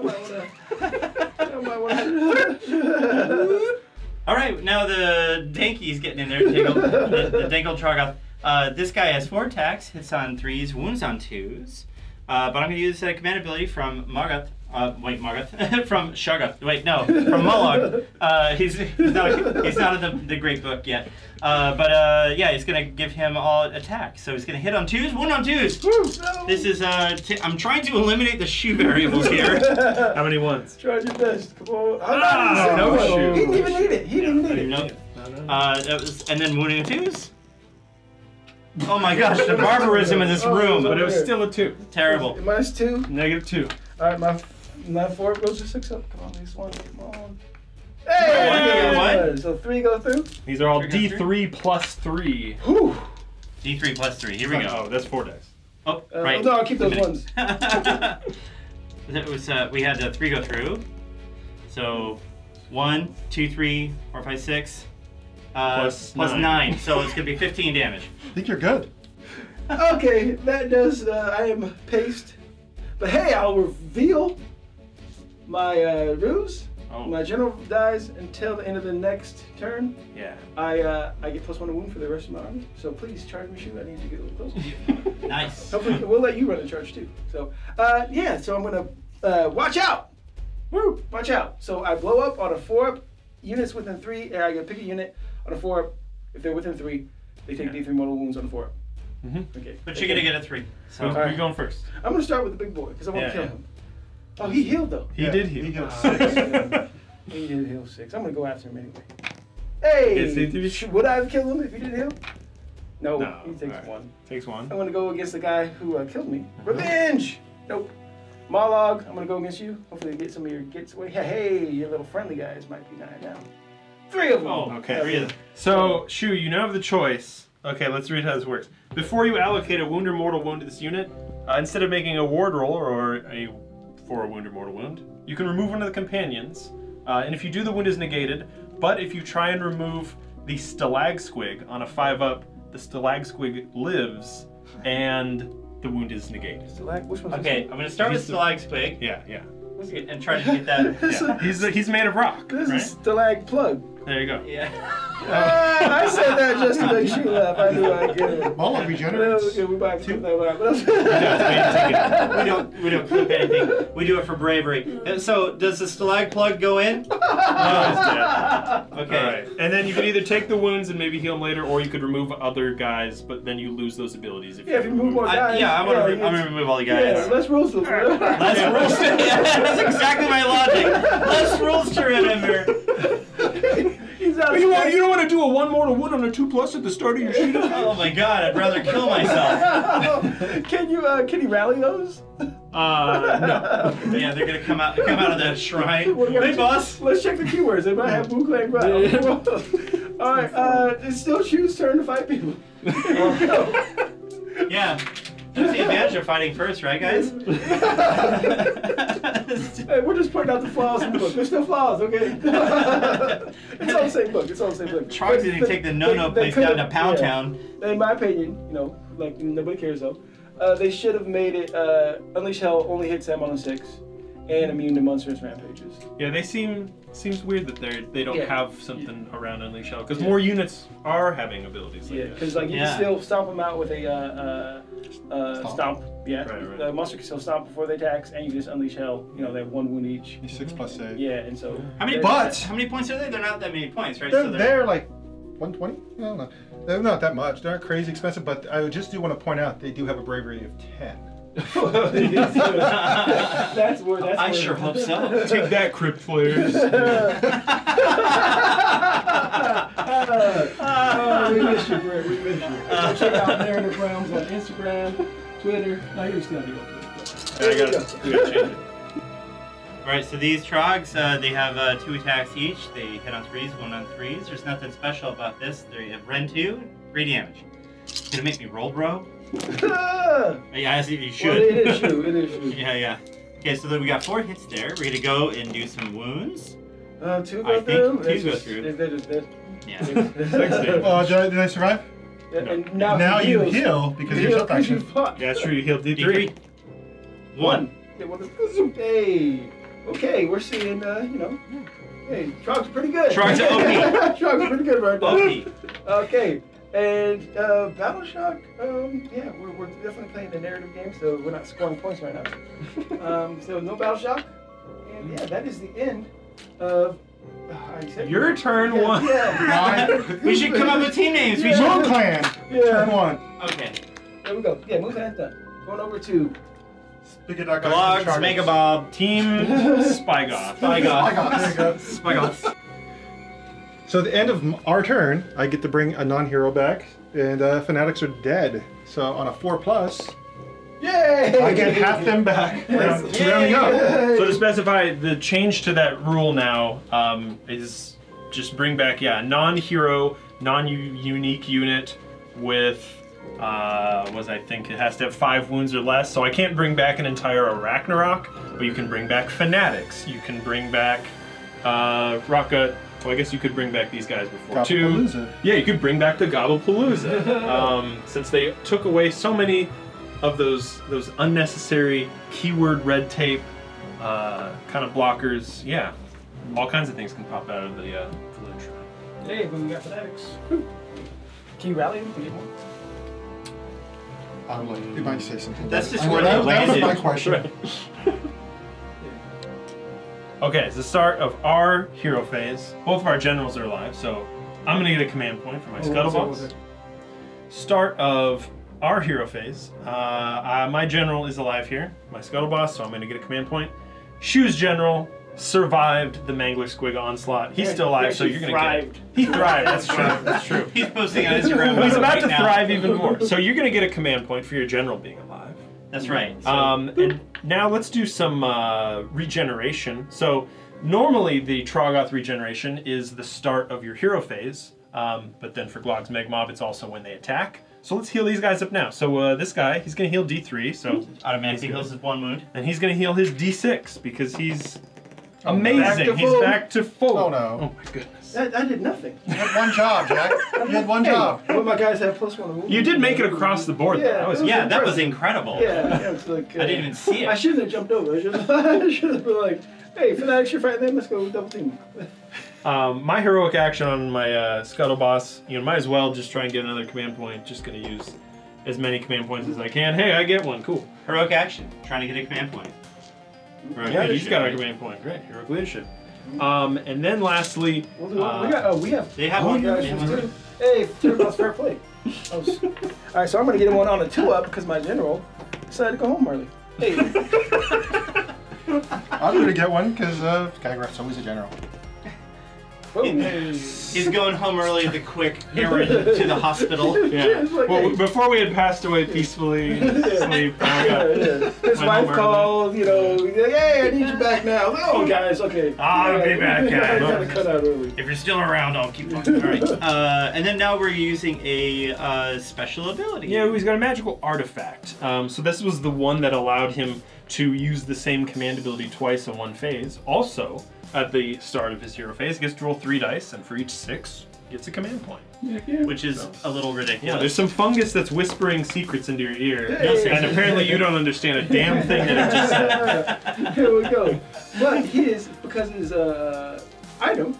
might want to. All right, now the Danky's getting in there. The Dangle Trogoth. This guy has 4 attacks, hits on 3s, wounds on 2s. But I'm going to use a command ability from Margoth. Margoth. From Shoggoth. Wait, no, from Moloch. He's not in the great book yet. But yeah, it's going to give him all attacks. So he's going to hit on 2s, wound on 2s. No. This is, I'm trying to eliminate the shoe variables here. How many ones? Try your best. Come on. No He shoe. didn't even need it. He didn't need it. Nope. That was, and then wounding on 2s. Oh my gosh, the barbarism in this room. But it was still a 2. Terrible. Minus 2. -2. All right, my 4 goes to 6 up. Come on, these one. Come on. What? So 3 go through. These are all 3 goes D3 plus 3. Whew. D3 plus 3. Here we go. Oh, that's 4 dice. Oh, right. No, I'll keep those ones. That was we had 3 go through. So 1, 2, 3, 4, 5, 6. Plus plus 9. 9. So it's gonna be 15 damage. I think you're good. Okay, that does. I am paced. But hey, I'll reveal my ruse. Oh. My general dies until the end of the next turn. Yeah. I get +1 to wound for the rest of my army. So please charge me, shoot. I need you to get a little closer. Nice. Hopefully, we'll let you run the charge too. So yeah. So I'm gonna watch out. Woo! Watch out. So I blow up on a 4-up. Units within 3. I gotta pick a unit on a 4-up. If they're within 3, they take D3 mortal wounds on a 4-up. Okay. But you're gonna get a 3. So Who's Alright. going first? I'm gonna start with the big boy because I want to kill Yeah. him. Oh, he healed though. He did heal. He healed 6. He did heal 6. I'm gonna go after him anyway. Hey! Would I have killed him if he didn't heal? No, No, he takes alright. 1. Takes 1. I'm gonna go against the guy who killed me. Revenge! Nope. Marlog, I'm gonna go against you. Hopefully get some of your gets away. Hey, your little friendly guys might be 9 now. 3 of them. Oh, Okay. 3 of them. So, Shu, you now have the choice. Okay, let's read how this works. Before you allocate a wound or mortal wound to this unit, instead of making a ward roll for a wound or mortal wound, you can remove one of the companions. And if you do, the wound is negated. But if you try and remove the stalag squig on a 5-up, the stalag squig lives, and the wound is negated. Which one's Okay, I'm gonna start with He's the- Stalag Squig Yeah, yeah. and try to get that. this? Yeah. He's made of rock, This right? is Stalag Plug. There you go. Yeah. I said that just to make you laugh. I knew I'd get it. Ball regenerates. Okay, we might have to clip that one out. we don't clip anything. We do it for bravery. And so, does the stalag plug go in? No, it's dead. Okay. All right. And then you can either take the wounds and maybe heal them later, or you could remove other guys, but then you lose those abilities. If Yeah, if you move more guys. I'm gonna remove all the guys. Yeah, less rules. Less rules. Yeah, that's exactly my logic. Less rules to remember. He's out You don't want to do a 1 mortal wound on a 2+ at the start of your sheet? Oh my god, I'd rather kill myself. Can you rally those? No. Yeah, they're gonna come out of the shrine. Well, Hey, boss. Let's check the keywords. They might have Wu Clan Ground. All right, it's still Shu's turn to fight people. Yeah. That's the advantage of fighting first, right, guys? Hey, we're just pointing out the flaws in the book. There's still flaws, okay? It's all the same book. It's all the same book. Charles didn't take the no-no place down to Pound Town. In my opinion, like nobody cares though. They should have made it Unleash Hell only hits them on a 6, and immune to monstrous rampages. Yeah, they seems weird that they don't Yeah. have something around Unleash Hell, because more units are having abilities like Yeah, that. because like you can still stomp them out with a stomp. Yeah, Right. the monster can still stomp before they attack, and you just Unleash Hell. They have 1 wound each. He's 6+ save. Yeah, and so. How many points are they? They're not that many points, right? They're like 120? I don't know. They're not that much. They're not crazy expensive, but I just do want to point out they do have a bravery of 10. That's where. I sure hope so. Take that, Crypt Flayers. We missed you, Brent. We missed you. Go check out Narrative Realms on Instagram, Twitter. No, you're still on the we gotta change it. Alright, so these trogs, they have 2 attacks each. They hit on 3s, 1 on 3s. There's nothing special about this. They have Ren 2, 3 damage. Gonna make me roll, bro? Yeah, I see you should. Well, it is true. It is true. Yeah. Okay, so then we got 4 hits there. We're gonna go and do some wounds. 2 I go think through. 2 go through. They're just dead. Yeah. Did I survive? And Now you heals. heal because of your self action. fought. Yeah, that's true. You healed D3. D3. 1. Okay, well, hey. Okay, we're seeing, hey, Trog's pretty good. Trog's OP. Trog's pretty good right now. OP. Okay, and Battle Shock, yeah, we're definitely playing the narrative game, so we're not scoring points right now. So no Battle Shock, and yeah, that is the end of. Your turn 1. Yeah. We should come up with team names. We should. Moon Clan! Yeah. Turn 1. Okay. There we go. Yeah, move hands done. Going over to. Glogs, Megabob, Team Spygoth. There you go. Spygoth. So at the end of our turn, I get to bring a non-hero back, and fanatics are dead. So on a 4+, Yay! I get half them back. Rounding up. So to specify, the change to that rule now is just bring back, non-hero, non-unique unit with, I think it has to have 5 wounds or less. So I can't bring back an entire Arachnarok, but you can bring back fanatics. You can bring back Rockgut. Well, I guess you could bring back these guys before too. Gobblepalooza. Yeah, you could bring back the Gobblepalooza. Since they took away so many of those unnecessary keyword red tape kind of blockers. Yeah, all kinds of things can pop out of the village. Hey, but we got fanatics. Woo. Can you rally them? Can you get more? You might say something. That's just Well, where they that was landed. my question. Okay, it's the start of our hero phase. Both of our generals are alive, so I'm gonna get a command point for my Scuttlebutt. Start of our hero phase. My general is alive here, my Scuttlebutt, so I'm gonna get a command point. Shu's general survived the Mangler Squig onslaught. He's still alive, so you're gonna thrived. get. He thrived. That's true. That's true. He's posting on Instagram. He's about right to now. thrive even more. So you're gonna get a command point for your general being alive. That's right. So, And now let's do some regeneration. So normally the Troggoth regeneration is the start of your hero phase, but then for Glog's Megmob it's also when they attack. So let's heal these guys up now. So this guy, he's going to heal D3, so automatically heals his 1 wound. and he's going to heal his D6 because he's Oh, amazing. back to He's full. back to full. Oh, no. Oh my goodness. I did nothing. You had one job, Jack. You had one job. But my guys have +1 movement. You did make it across the board though. Yeah, That was it was Yeah, that was impressive. incredible. Yeah, it's like, I didn't even see it. I shouldn't have jumped over. I should have been like, hey, fanatics, you're fighting them. Let's go double team. My heroic action on my Scuttlebutt, might as well just try and get another command point. Just going to use as many command points as I can. Hey, I get one. Cool. Heroic action. Trying to get a command point. Heroic Yeah, he's leadership, got a right? command point. Great. Heroic leadership. And then lastly, we have. They have Oh, one. gosh, They have it's one. good. Hey, turn fair play. All right, so I'm gonna get him one on a 2-up because my general decided to go home early. Hey, I'm going to get one because Skagrath's always a general. boom. He's going home early with a quick errand to the hospital. yeah. It's like, Well, hey. before we had passed away peacefully, in sleep. His My wife home called, he's like, hey, I need you back now. Oh, guys, okay. I'll be back, guys. I gotta cut out early. If you're still around, I'll keep walking. All right. And then now we're using a special ability. Yeah, he's got a magical artifact. So this was the one that allowed him to use the same command ability twice in one phase. Also, at the start of his hero phase, he gets to roll 3 dice, and for each 6, gets a command point. Which is a little ridiculous. Yeah, there's some fungus that's whispering secrets into your ear, Hey. and apparently you don't understand a damn thing that it just said. Here we go. But because his item,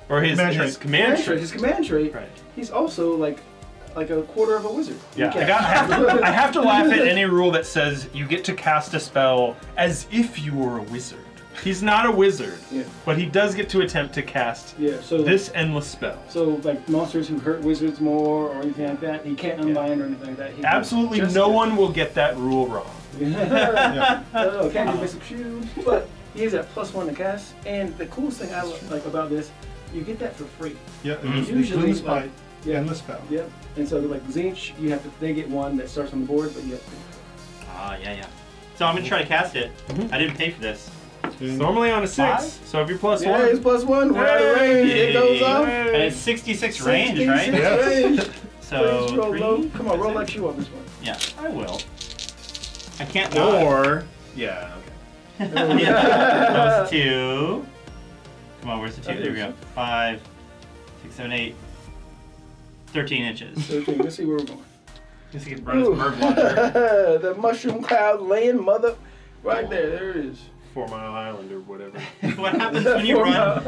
Or his command trait. his command trait, Right. he's also like a quarter of a wizard. Yeah, He I can't- have to laugh at any rule that says you get to cast a spell as if you were a wizard. He's not a wizard, Yeah. but he does get to attempt to cast Yeah, so this endless spell. So like monsters who hurt wizards more or anything like that, he can't unbind or anything like that. He can Absolutely just- no one will get that rule wrong. No, can't do basic shield, but he has that +1 to cast. And the coolest thing I like about this, you get that for free. Yeah, Usually, Gloomspite, like, yeah, endless spell. Yep. And so like Zinch, they get one that starts on the board, but you have to. Ah, yeah. So I'm gonna try to cast it. I didn't pay for this. It's normally on a 6, 5? so if you're +1. Yeah, it's +1. We're out of range. It goes off. And it's 66 range, right? 66 Yeah. range. So Please roll low. 3. Come on, roll like you on this one. Yeah, I will. I can't not. Or, yeah, okay. That was 2. Come on, where's the 2? There we go. 5, 6, 7, 8. 13 inches. 13. Let's see where we're going. Guess he could run his bird watcher. The mushroom cloud laying mother. Right there. There it is. 4 Mile Island or whatever. What happens when you run?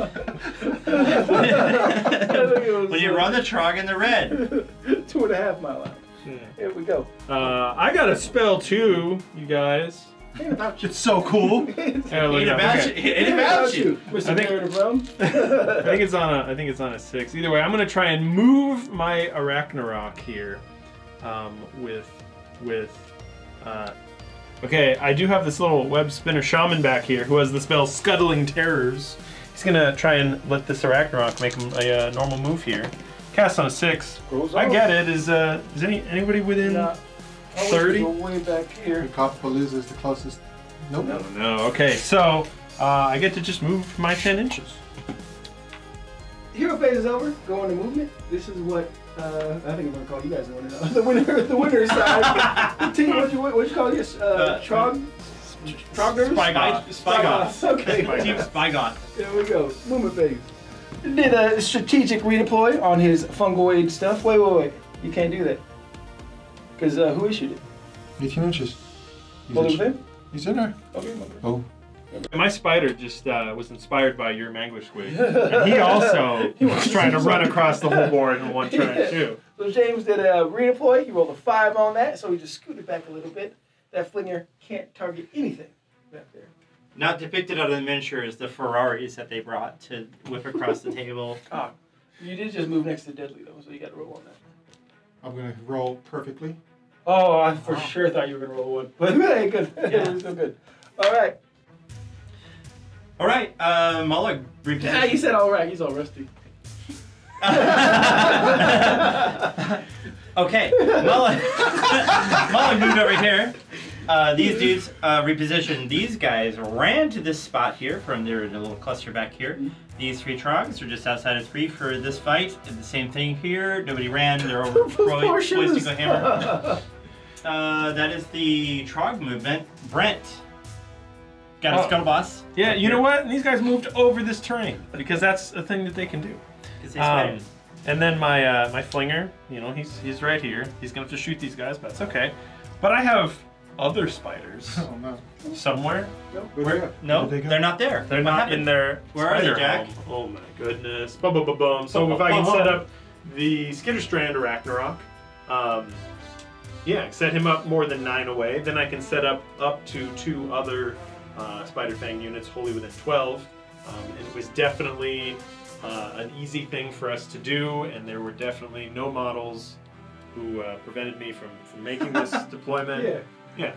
When you run the Trog in the red? 2.5 mile out. Here we go. I got a spell too, you guys. Ain't about you. It's so cool. Yeah, look Ain't up. about Okay. you. Ain't about you. Mr. I think- Narrative Realm. I think it's on a 6. Either way, I'm gonna try and move my Arachnarok here, okay, I do have this little web spinner shaman back here who has the spell Scuttling Terrors. He's gonna try and let this Arachnarok make him a normal move here. Cast on a 6. Goes I off. get it. Is anybody within Nah, I want 30? to go way back here. Gobblepalooza is the closest. Nope. No. Okay, so I get to just move my 10 inches. Hero phase is over. Go into movement. This is what I think I'm gonna call you guys the winner. The winner side. The team. What you call this? Trog. Trogdors? Spygoths. Okay. Team Spygoth. There we go. Movement phase. Did a strategic redeploy on his fungoid stuff. Wait. You can't do that. Because who issued it? 18 inches. Hold it within? He's in there. Okay. Oh. My spider just was inspired by your mangler squid. And he also was trying to run across the whole board in one turn, too. So James did a redeploy. He rolled a 5 on that, so he just scooted back a little bit. That flinger can't target anything back there. Not depicted on the miniature is the Ferraris that they brought to whip across the table. Ah, you did just move next to Deadly, though, so you got to roll on that. I'm going to roll perfectly. Oh, I for sure thought you were going to roll one. But hey, good. It was still good. All right. All right, Mullock reposition. Yeah, you said all right. He's all rusty. Okay, Mullock moved over here. These dudes repositioned. These guys ran to this spot here from their little cluster back here. These 3 trogs are just outside of 3 for this fight. Did the same thing here. Nobody ran. They're over poised to go hammer. That is the trog movement. Brent got a scuttle boss. Yeah, you know what? These guys moved over this terrain because that's a thing that they can do. And then my flinger, you know, he's right here. He's gonna have to shoot these guys, but that's okay. But I have other spiders somewhere. No, they're not there. They're not in their Where are they, Jack? home. Oh my goodness. Boom. So if I can set up the Skitterstrand or Ragnarok, yeah, set him up more than 9 away, then I can set up to 2 other Spider Fang units wholly within 12. And it was definitely an easy thing for us to do, and there were definitely no models who prevented me from making this deployment. Yeah.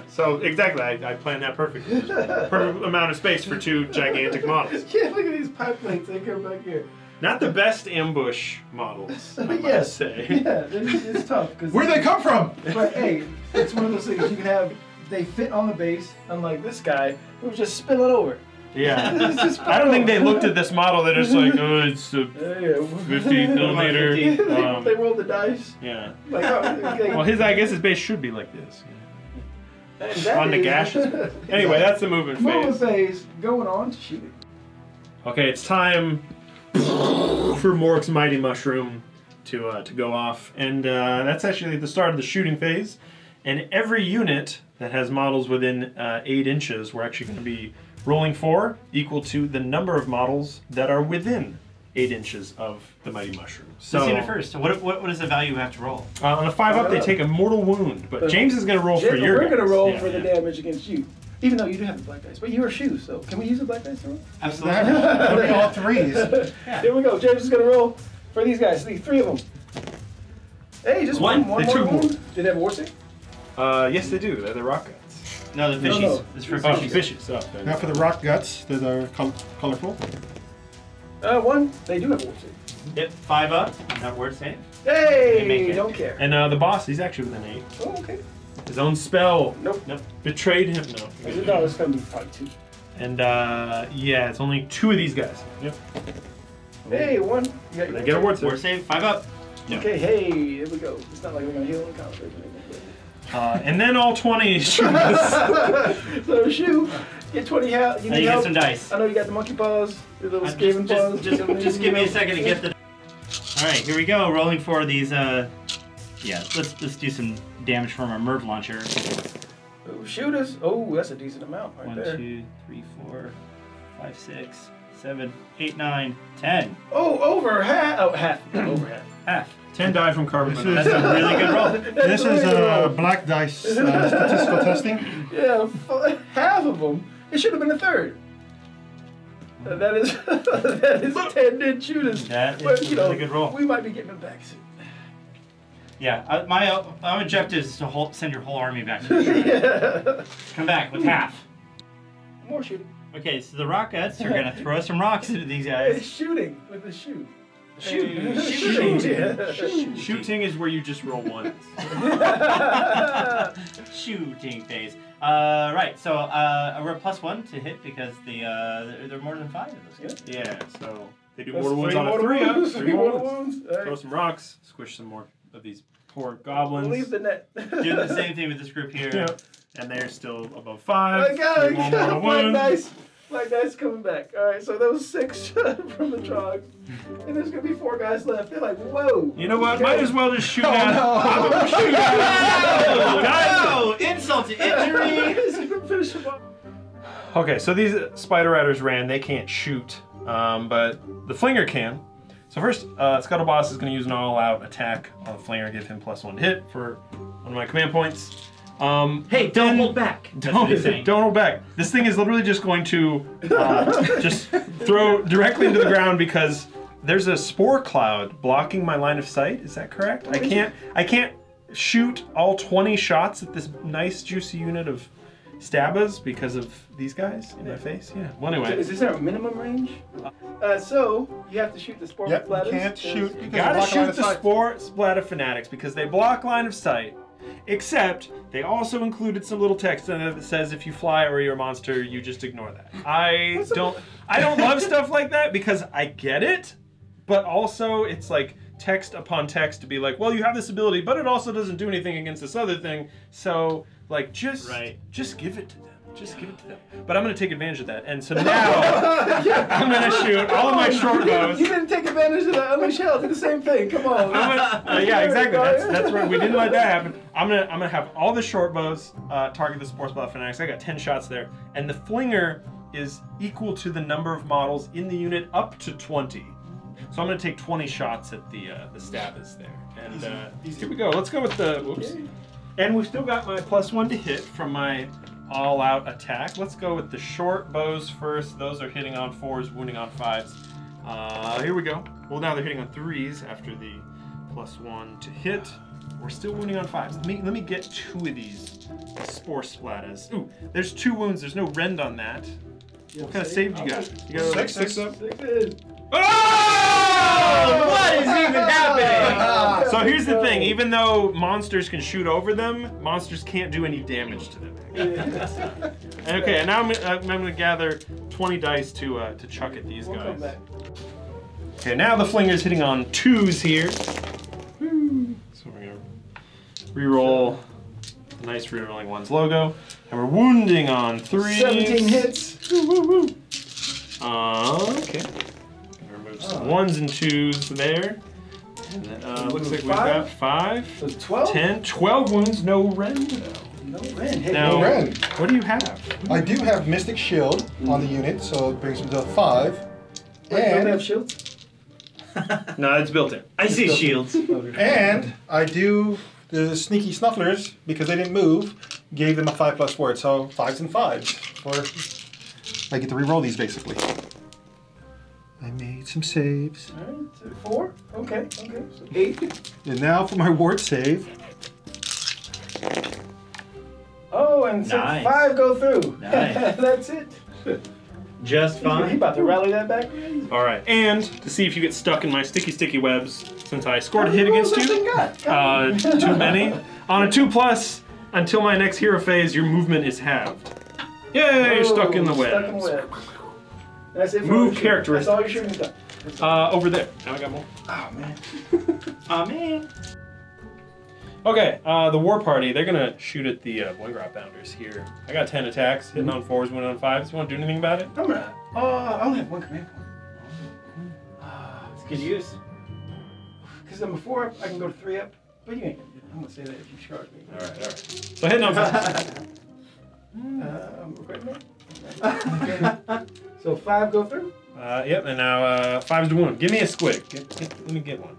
So exactly, I planned that perfectly. Perfect amount of space for 2 gigantic models. Yeah, look at these pipe plates. They come back here. Not the best ambush models, I might say. Yeah, it's tough. Where'd they come from? But hey, it's one of those things you can have. They fit on the base, unlike this guy who just spill it over. Yeah. I don't think they looked at this model. They're just like, oh, it's a 50 millimeter. They rolled the dice. Yeah. Like, Well, I guess his base should be like this. On the gashes. Anyway, that's the movement phase. Movement phase going on to shooting. Okay, it's time for Mork's Mighty Mushroom to go off, and that's actually the start of the shooting phase. And every unit that has models within 8 inches, we're actually going to be rolling for equal to the number of models that are within 8 inches of the Mighty Mushroom. So, let's see it first. What is the value we have to roll? On a 5 up, they take a mortal wound, but James is going to roll for your We're going to roll guys. for the damage against you. Even though you do have the black dice, but you are shoes, so can we use the black dice to roll? Absolutely. It'll be all 3s. Yeah. Here we go. James is going to roll for these guys. 3 of them. Hey, just one more. Do they have war save? Yes, they do. They're the rock guts. No, the fishies. No. It's for fishies. Fishies. Now for the rock guts that are colorful. 1. They do have war save. Yep, 5 up. Not worth saying. Hey, don't care. And the boss, he's actually within 8. Oh, okay. His own spell. Nope. Betrayed him. No. No, it's going to be probably 2. And yeah, it's only 2 of these guys. Yep. Hey, 1. They get a ward Ward save, 5 up. Yep. Okay, hey, here we go. It's not like we're going to heal the conversation. And then all 20 shooters. So shoot, get 20 out. You need get help? some dice. I know you got the monkey paws, the little skaven paws. Just give me a second to get the. All right, here we go. Rolling for these. Yeah, let's do some damage from our Merv launcher. Oh, shooters. Oh, that's a decent amount right 1, there. 2, 3, 4, 5, 6, 7, 8, 9, 10. Oh, over half. Oh, half. Over half. Half. 10 die from carbon That's a really good roll. This is black dice statistical testing. Yeah, half of them. It should have been a third. That is 10 dead shooters. That is But, a really good roll. We might be getting them back soon. Yeah, my objective is to send your whole army back to the shrine. Yeah. Come back with half. More shooting. Okay, so the Rockets are gonna throw some rocks into these It's guys. shooting with the shoe. Shooting. Shooting is where you just roll ones. Shooting phase. Right. So we're at +1 to hit because there are more than 5 of those guys. Yeah, so they do That's mortal wounds 3 on a mortal 3 up. wounds, 3 mortal mortal wounds. wounds. All right. Throw some rocks, squish some more of these poor goblins. Leave the net. Doing the same thing with this group here. Yeah. and they're still above 5. I got it. Three more Black wounds. dice. Black dice coming back. All right, so that was 6 from the Trog, and there's gonna be 4 guys left. They're like, whoa. You know what? Okay. Might as well just shoot at I'm gonna shoot at guys. No! Insult to injury! Finish him off. Okay, so these Spider Riders ran. They can't shoot, but the Flinger can. So first, Scuttleboss is going to use an all-out attack on the Flinger, give him +1 to hit for one of my command points. Hey, don't hold back. That's what he's saying. Don't hold back. This thing is literally just going to just throw directly into the ground because there's a spore cloud blocking my line of sight. Is that correct? I can't shoot all 20 shots at this nice juicy unit of Stabas because of these guys in my face. Yeah. Well, anyway. Is this our minimum range? So you have to shoot the spore Yep, splatters. you can't shoot. You gotta shoot the spore splatter fanatics because they block line of sight. Except they also included some little text in there that says if you fly or you're a monster, you just ignore that. I don't love stuff like that because I get it, but also it's like text upon text to be like, well, you have this ability, but it also doesn't do anything against this other thing. So like just give it to them. Just give it to them. But I'm going to take advantage of that. And so now I'm going to shoot all of my short bows. You didn't take advantage of that. Unleash Hell did the same thing. Come on. Yeah, exactly. That's right. We didn't let that happen. I'm gonna have all the short bows target the Spore Splatter Fanatics. I got 10 shots there. And the Flinger is equal to the number of models in the unit up to 20. So I'm going to take 20 shots at the Stabas there. And here we go. Let's go with the... Whoops. And we've still got my +1 to hit from my all-out attack. Let's go with the short bows first. Those are hitting on 4s, wounding on 5s. Here we go. Well, now they're hitting on 3s after the +1 to hit. We're still wounding on 5s. Let me get 2 of these Spore Splatters. Ooh, there's 2 wounds. There's no rend on that. What kind of save do you got? You got 6 up? Oh! What is even happening? So here's the thing, even though monsters can shoot over them, monsters can't do any damage to them. Okay, and now I'm going to gather 20 dice to chuck at these guys. Okay, now the Flinger's hitting on 2s here. So we're going to reroll the nice rerolling 1's logo. And we're wounding on 3s. 17 hits. Okay. Remove some 1s and 2s there. And then, looks like we've got 5, So 12? 10, 12 wounds, no rend though. No rend. Hey, Now, No rend. what do you have? I do have Mystic Shield on the unit, so it brings me to 5. don't And have shields? No, it's built in. I see shields. And I do the Sneaky Snufflers, because they didn't move, gave them a 5+ word, so 5s and 5s. I get to re-roll these basically. I made some saves. Alright, 4. Okay. So 8. And now for my ward save. Oh, and so Nice. 5 go through. Nice. That's it. Just He fine. about to rally that back. All right, and to see if you get stuck in my sticky webs, since I scored a hit against you, too many. On a 2+, until my next hero phase, your movement is halved. Yay, you're stuck in the webs. That's it for Move all your characteristic. That's all your shooting done. Over there. Now I got more. Oh, man. Oh man. Okay, the war party, they're gonna shoot at the Wingrot Bounders here. I got 10 attacks, hitting on 4s, winning on 5s. You wanna do anything about it? I'm gonna. I only have 1 command point. It's good use. Because I'm a 4 up, I can go to 3 up. But you ain't gonna do it. I'm gonna say that if you charge me. Alright. So hitting on 5s. I'm regretting it. So 5 go through. Yep, and now 5s to wound. Give me a squig. Let me get one.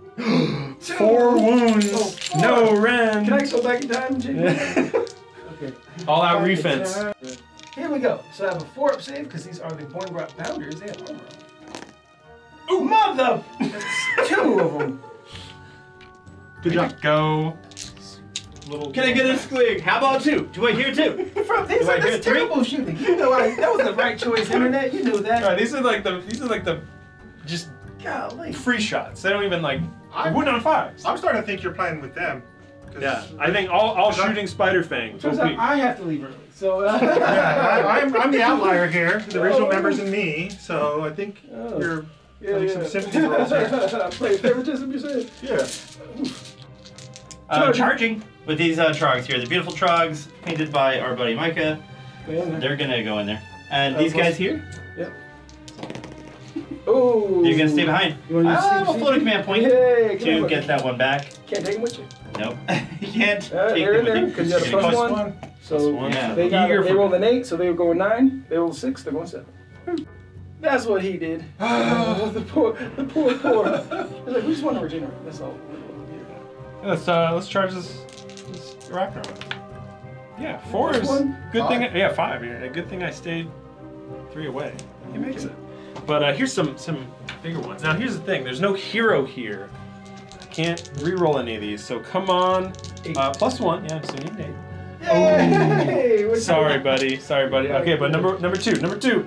4 wounds. Oh, 4. No rend. Can I go back in time, Jimmy? Okay. All out Back in refense. time. Here we go. So I have a 4 up save because these are the Wingrot Bounders. They have armor. Oh, mother! That's 2 of them. Good job. Go. Little. Can I get a squig? How about 2? Do I hear 2? These I are hear that's 3? terrible shooting. You know that was the right choice, Internet. You knew that. Alright, these are like the just Golly. free shots. They don't even like wound on 5s. I'm starting to think you're playing with them. 'Cause- Yeah, I think all shooting Spider Fang. Turns out I have to leave early. So Yeah, I'm the outlier here. The original members and me, so I think you're yeah. some sympathy rolls here. Play favoritism, you said? Yeah. Charging with these trogs here. The beautiful trogs painted by our buddy Micah. They're gonna go in there. And these guys here. Yep. Oh. You're gonna stay behind. I have a floating command point to get that one back. Can't take them with you. Nope. You can't take they're in them there with because you. you got a +1. So Yeah. they rolled an 8, so they were going 9. They rolled 6, they're going 7. That's what he did. The poor. He's like, we just want to regenerate. That's all. Let's charge this Ragnarok. Yeah, 4 is good thing. Yeah, 5. Yeah, good thing I stayed 3 away. He makes it. But here's some bigger ones. Now here's the thing. There's no hero here. I can't re-roll any of these. So come on. +1. Yeah, so you need an 8. Hey, Sorry, buddy. Sorry, buddy. Okay, but number 2.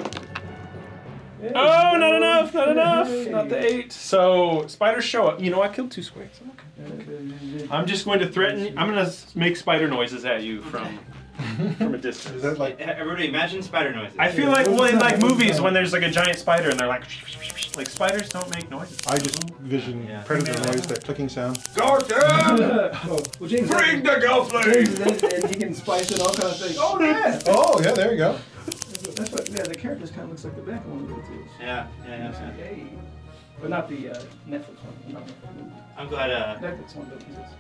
Oh, not enough. Not the 8. So spiders show up. You know, I killed 2 squigs. I'm okay. I'm just going to threaten. I'm going to make spider noises at you from a distance. Is that like? Everybody, imagine spider noises. I feel like in like movies when there's like a giant spider and they're like spiders don't make noises. I just vision predator noise, that clicking sound. Well, James, Bring the Gelfling! And he can spice it all kind of things. Oh yeah. Oh yeah, there you go. That's what. Yeah, the character kind of looks like the back of one of those too. Yeah. Hey. But not the Netflix one. Not the movie. I'm glad. Netflix one, but Jesus.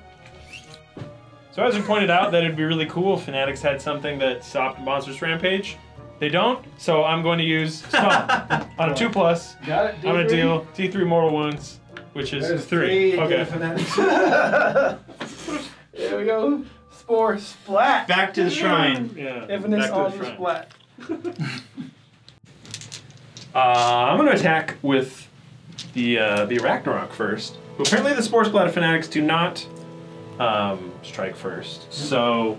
So as we pointed out, that it'd be really cool if Fanatics had something that stopped Monstrous Rampage. They don't, so I'm going to use Stomp on a 2+. Got it. I'm going to deal D3 mortal wounds, which is There's 3. Okay. There we go. Spore splat. Back to the shrine. Yeah. Infinite back to on the the shrine. splat. I'm going to attack with the Ragnarok first. Apparently the Spore Splat of Fanatics do not strike first. So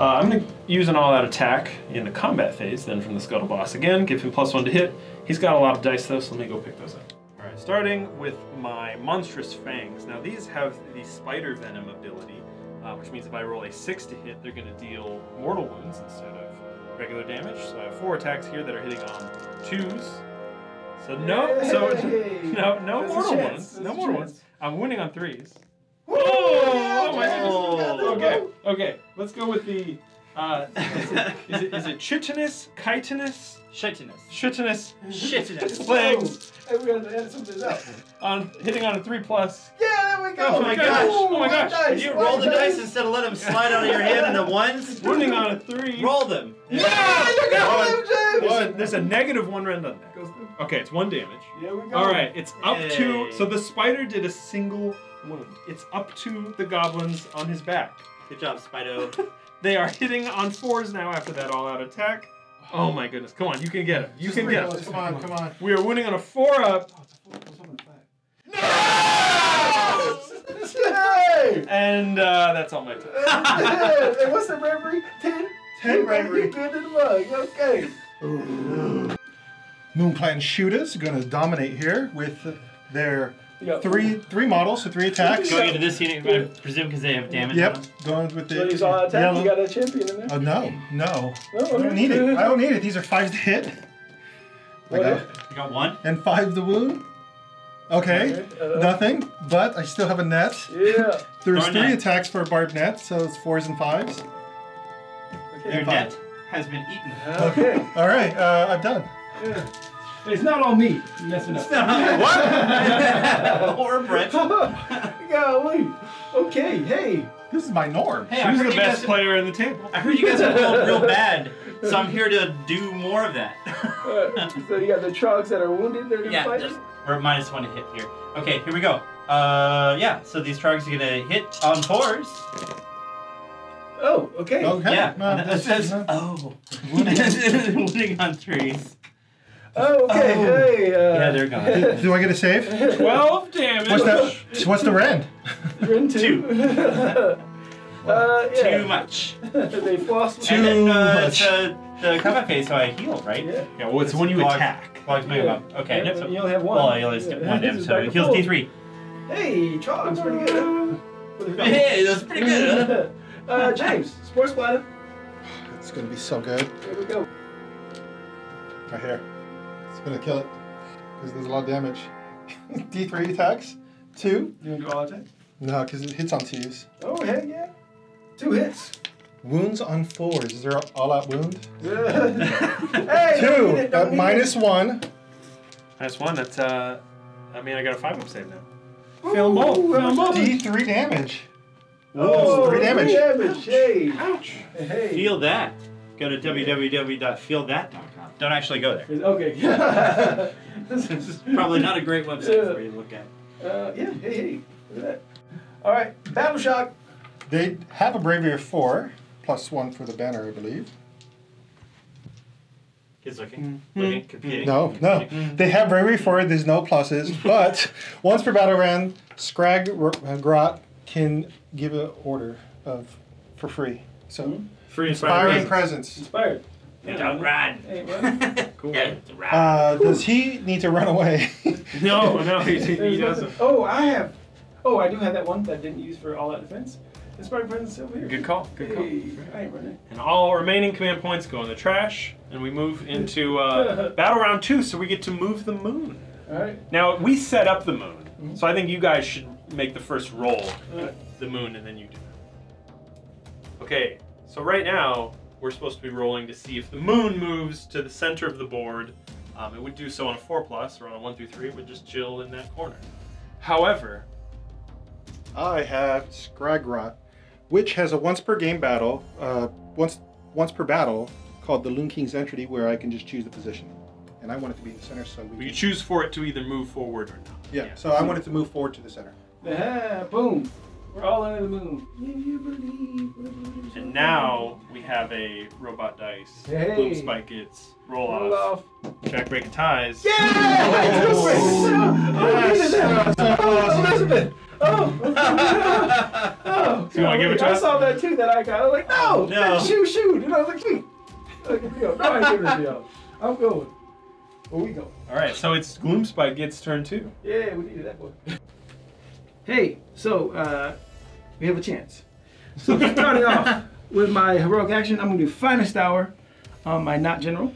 I'm going to use an all-out attack in the combat phase, then from the Scuttle Boss again, give him +1 to hit. He's got a lot of dice though, so let me go pick those up. Alright, starting with my Monstrous Fangs. Now these have the Spider Venom ability, which means if I roll a 6 to hit, they're going to deal mortal wounds instead of regular damage. So I have 4 attacks here that are hitting on 2s. So no mortal wounds. No mortal wounds. I'm wounding on 3s. Oh my goodness. Okay. Let's go with the. Is it chitinous, chitinous, legs? Hey, we gotta edit some of this out. On hitting on a 3+. Yeah, there we go. Oh my gosh. Oh my gosh. Did you roll the dice instead of let them slide out of your hand into 1s? Wounding on a 3. Roll them. Yeah, you got him, James. There's a -1 rend on that. Okay, it's 1 damage. Here we go. All right, it's up to. Yay. So the spider did a single wound. It's up to the goblins on his back. Good job, Spido. They are hitting on 4s now after that all-out attack. Oh my goodness! Come on, you can get him. You can get him. Come on. We are winning on a 4-up. Hey! And that's all my time. Hey, what's the bravery? 10? 10 bravery. You good in the mug. Okay. Moonclan shooters are going to dominate here with their Yeah. three models, so 3 attacks. Going into this unit, I presume, because they have damage on Yep, them. going with the So he's all attack. yellow. You got a champion in there. Oh no. No, I don't need it. I don't need it. These are 5s to hit. What I You got 1? and 5 to wound. Okay, nothing. But I still have a net. Yeah. There's Darn 3 net. attacks for a barbed net, so it's 4s and 5s. Your And net 5. has been eaten. Okay. All right, I'm done. Yeah. It's not all me. You're messing up. What? Or Brent. Golly. Okay. Hey. This is my norm. Hey, I Who's heard the you best guys- player in the table? I heard you guys have rolled real bad, so I'm here to do more of that. So you got the trogs that are wounded. They're gonna Yeah, fight. we're -1 to hit here. Okay, here we go. Yeah, so these trogs are gonna hit on 4s. Oh. Okay. Okay. Yeah, no, and it says, no. wounding on 3s. Oh. Okay. Oh. Hey. Yeah, they're gone. Do I get a save? 12 damage. What's the rend? Rend 2. Yeah. Too much. They floss. Too And then much. it's the combat phase, so I heal, right? Yeah. Yeah, well, it's when you Log- attack. Logs move up. Okay. Yeah, so, you only have 1. well, I only get 1 This damage, is so back it to heals full. D3. Hey, trogs, pretty good. Hey, that's pretty good, huh? James, sports splatter. It's gonna be so good. Here we go. Right here. It's gonna kill it because there's a lot of damage. D3 attacks. 2. You want to do all attack? No, because it hits on 2s. Oh, heck yeah. 2 hits. Wounds on 4s. Is there an all-out wound? Hey, 2 at -1. -1. That's I mean, I got a 5-up save now. Feel them both. D3 damage. Oh, 3 damage. 3 damage. Hey. Ouch. Hey. Feel that. Go to www.feelthat.com. Don't actually go there. Okay. This is probably not a great website for you to look at. Yeah. Hey. Look at that. All right. Battle shock. They have a bravery of 4, +1 for the banner, I believe. Kids looking, competing. No. They have bravery 4, there's no pluses, but once per battle round, Grot can give an order for free. So, Free inspiring inspired presence. Inspired. Don't run. Hey, run. Cool. Yeah, run. Does he need to run away? No, he doesn't. Oh, I do have that one that I didn't use for all out defense. Inspiring presence over here. Good call. Good call. Hey, I ain't running. And all remaining command points go in the trash, and we move into battle round 2, so we get to move the moon. All right. Now, we set up the moon, so I think you guys should make the first roll at the moon, and then you do that. Okay, so right now, we're supposed to be rolling to see if the moon moves to the center of the board. It would do so on a 4+, or on a 1 through 3, it would just chill in that corner. However, I have Scragrot, which has a once per game battle, once per battle, called the Loon King's Entity, where I can just choose the position. And I want it to be in the center, so you choose for it to either move forward or not. Yeah, so I want it to move forward to the center. Boom. We're all under the moon. If you believe. And now we have a robot dice. Hey. Gloomspite Gitz. Roll off. Jack breaking ties. Yeah! Elizabeth! Oh! You wanna give it to I us? saw that too that I got. I was like, no! No. Shoot! And I was like, sweet. Look at me go. No, I give it to y'all. I'm going. Where we go? Alright, so it's Gloomspite Gitz turn 2. Yeah, we needed that boy. Hey, so we have a chance. So starting off with my heroic action, I'm going to do Finest Hour on my not general.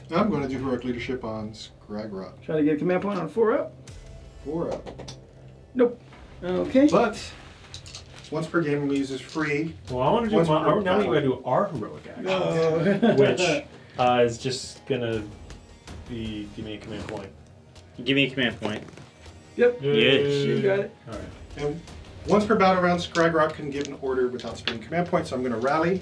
I'm going to do heroic leadership on Scragrot. Try to get a command point on 4-up. 4-up. Nope. Okay. But once per game uses free. Well, I want to do now we got to do our heroic action, which is just going to be give me a command point. Give me a command point. Yep. Yes. You got it. Alright. And once per battle round, Scragrot can give an order without spending command points, so I'm going to rally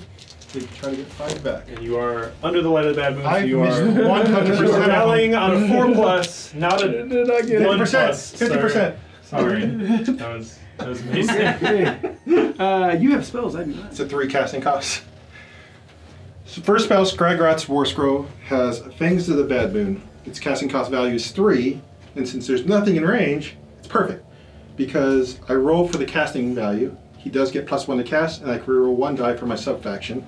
to try to get 5 back. And you are under the light of the bad moon, so I've you missed are 100% rallying on a 4+, not a Did I get 1+. 50%. Sorry. That was amazing. You have spells, I do not. It's a 3 casting cost. So first spell, Scragrot's War Scroll has Fangs of the Bad Moon. Its casting cost value is 3, and since there's nothing in range, it's perfect. Because I roll for the casting value, he does get +1 to cast, and I can reroll 1 die for my sub-faction.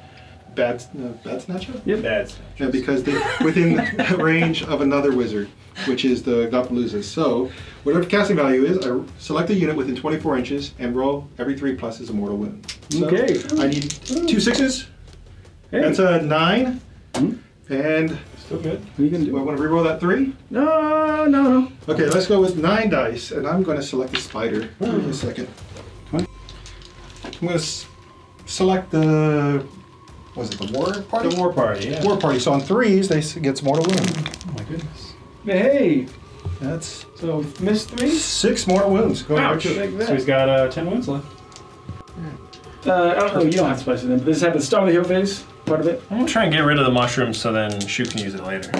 Bad Snatcher? Yep. Bad. Yeah, because they're within range of another wizard, which is the Goppaloozas. So, whatever casting value is, I select a unit within 24 inches and roll every 3+ is a mortal wound. So, Okay. I need 2 6s. Hey. That's a 9. And Still good. You can do I do. want to reroll that 3? No. Okay, let's go with 9 dice, and I'm going to select the spider. Give me a second. I'm going to select the. Was it the war party? The war party, yeah. War party. So on 3s, they gets mortal wound. Oh my goodness. Hey. That's So missed 3. 6 mortal wounds going right Ouch. to it. Like that. So he's got 10 wounds left. I don't know. You don't have to spice it in, but this happens. Start of the hero phase. Part of it. I'm gonna try and get rid of the mushrooms so then Shu can use it later.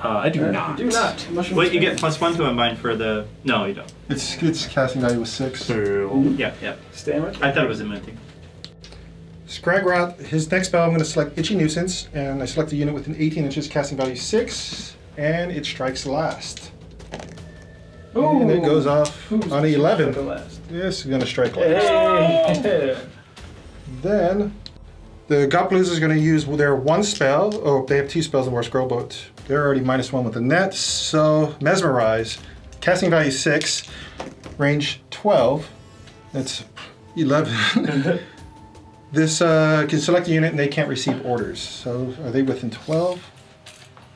I do not. Do not. Mushroom Wait, you get spam. +1 to combine for the. No, you don't. It's casting value was 6. Yeah. Stammer. I thought it was a minting. Scragrot, his next spell, I'm going to select Itchy Nuisance, and I select a unit within 18 inches, casting value 6, and it strikes last. Ooh. And it goes off Who's on the 11. last? Yes, it's going to strike last. Hey. Then the Goppaloozas is going to use their 1 spell. Oh, they have 2 spells in War Scroll, but they're already -1 with the net. So Mesmerize, casting value 6, range 12. That's 11. This can select a unit and they can't receive orders. So are they within 12?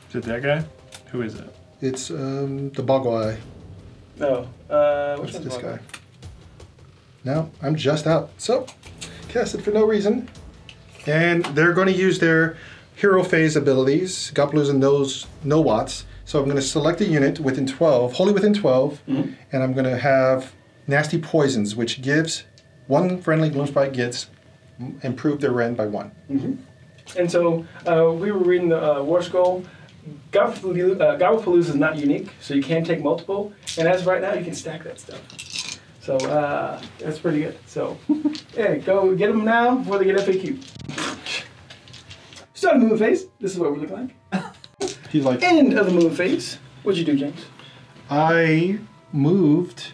Is it that guy? Who is it? It's the Boggle Eye. No. Which What's one's this one? guy? No, I'm just out. So, cast it for no reason. And they're going to use their hero phase abilities. Got blues and no watts. So I'm going to select a unit within 12, wholly within 12, and I'm going to have Nasty Poisons, which gives one friendly Gloomspite Gitz improve their rend by 1. And so we were reading the War Scroll. Gobblapalooza is not unique, so you can take multiple. And as of right now, you can stack that stuff. So that's pretty good. So yeah, go get them now before they get FAQ. Start of the moon phase. This is what we look like. He's like, End of the moon phase. What'd you do, James? I moved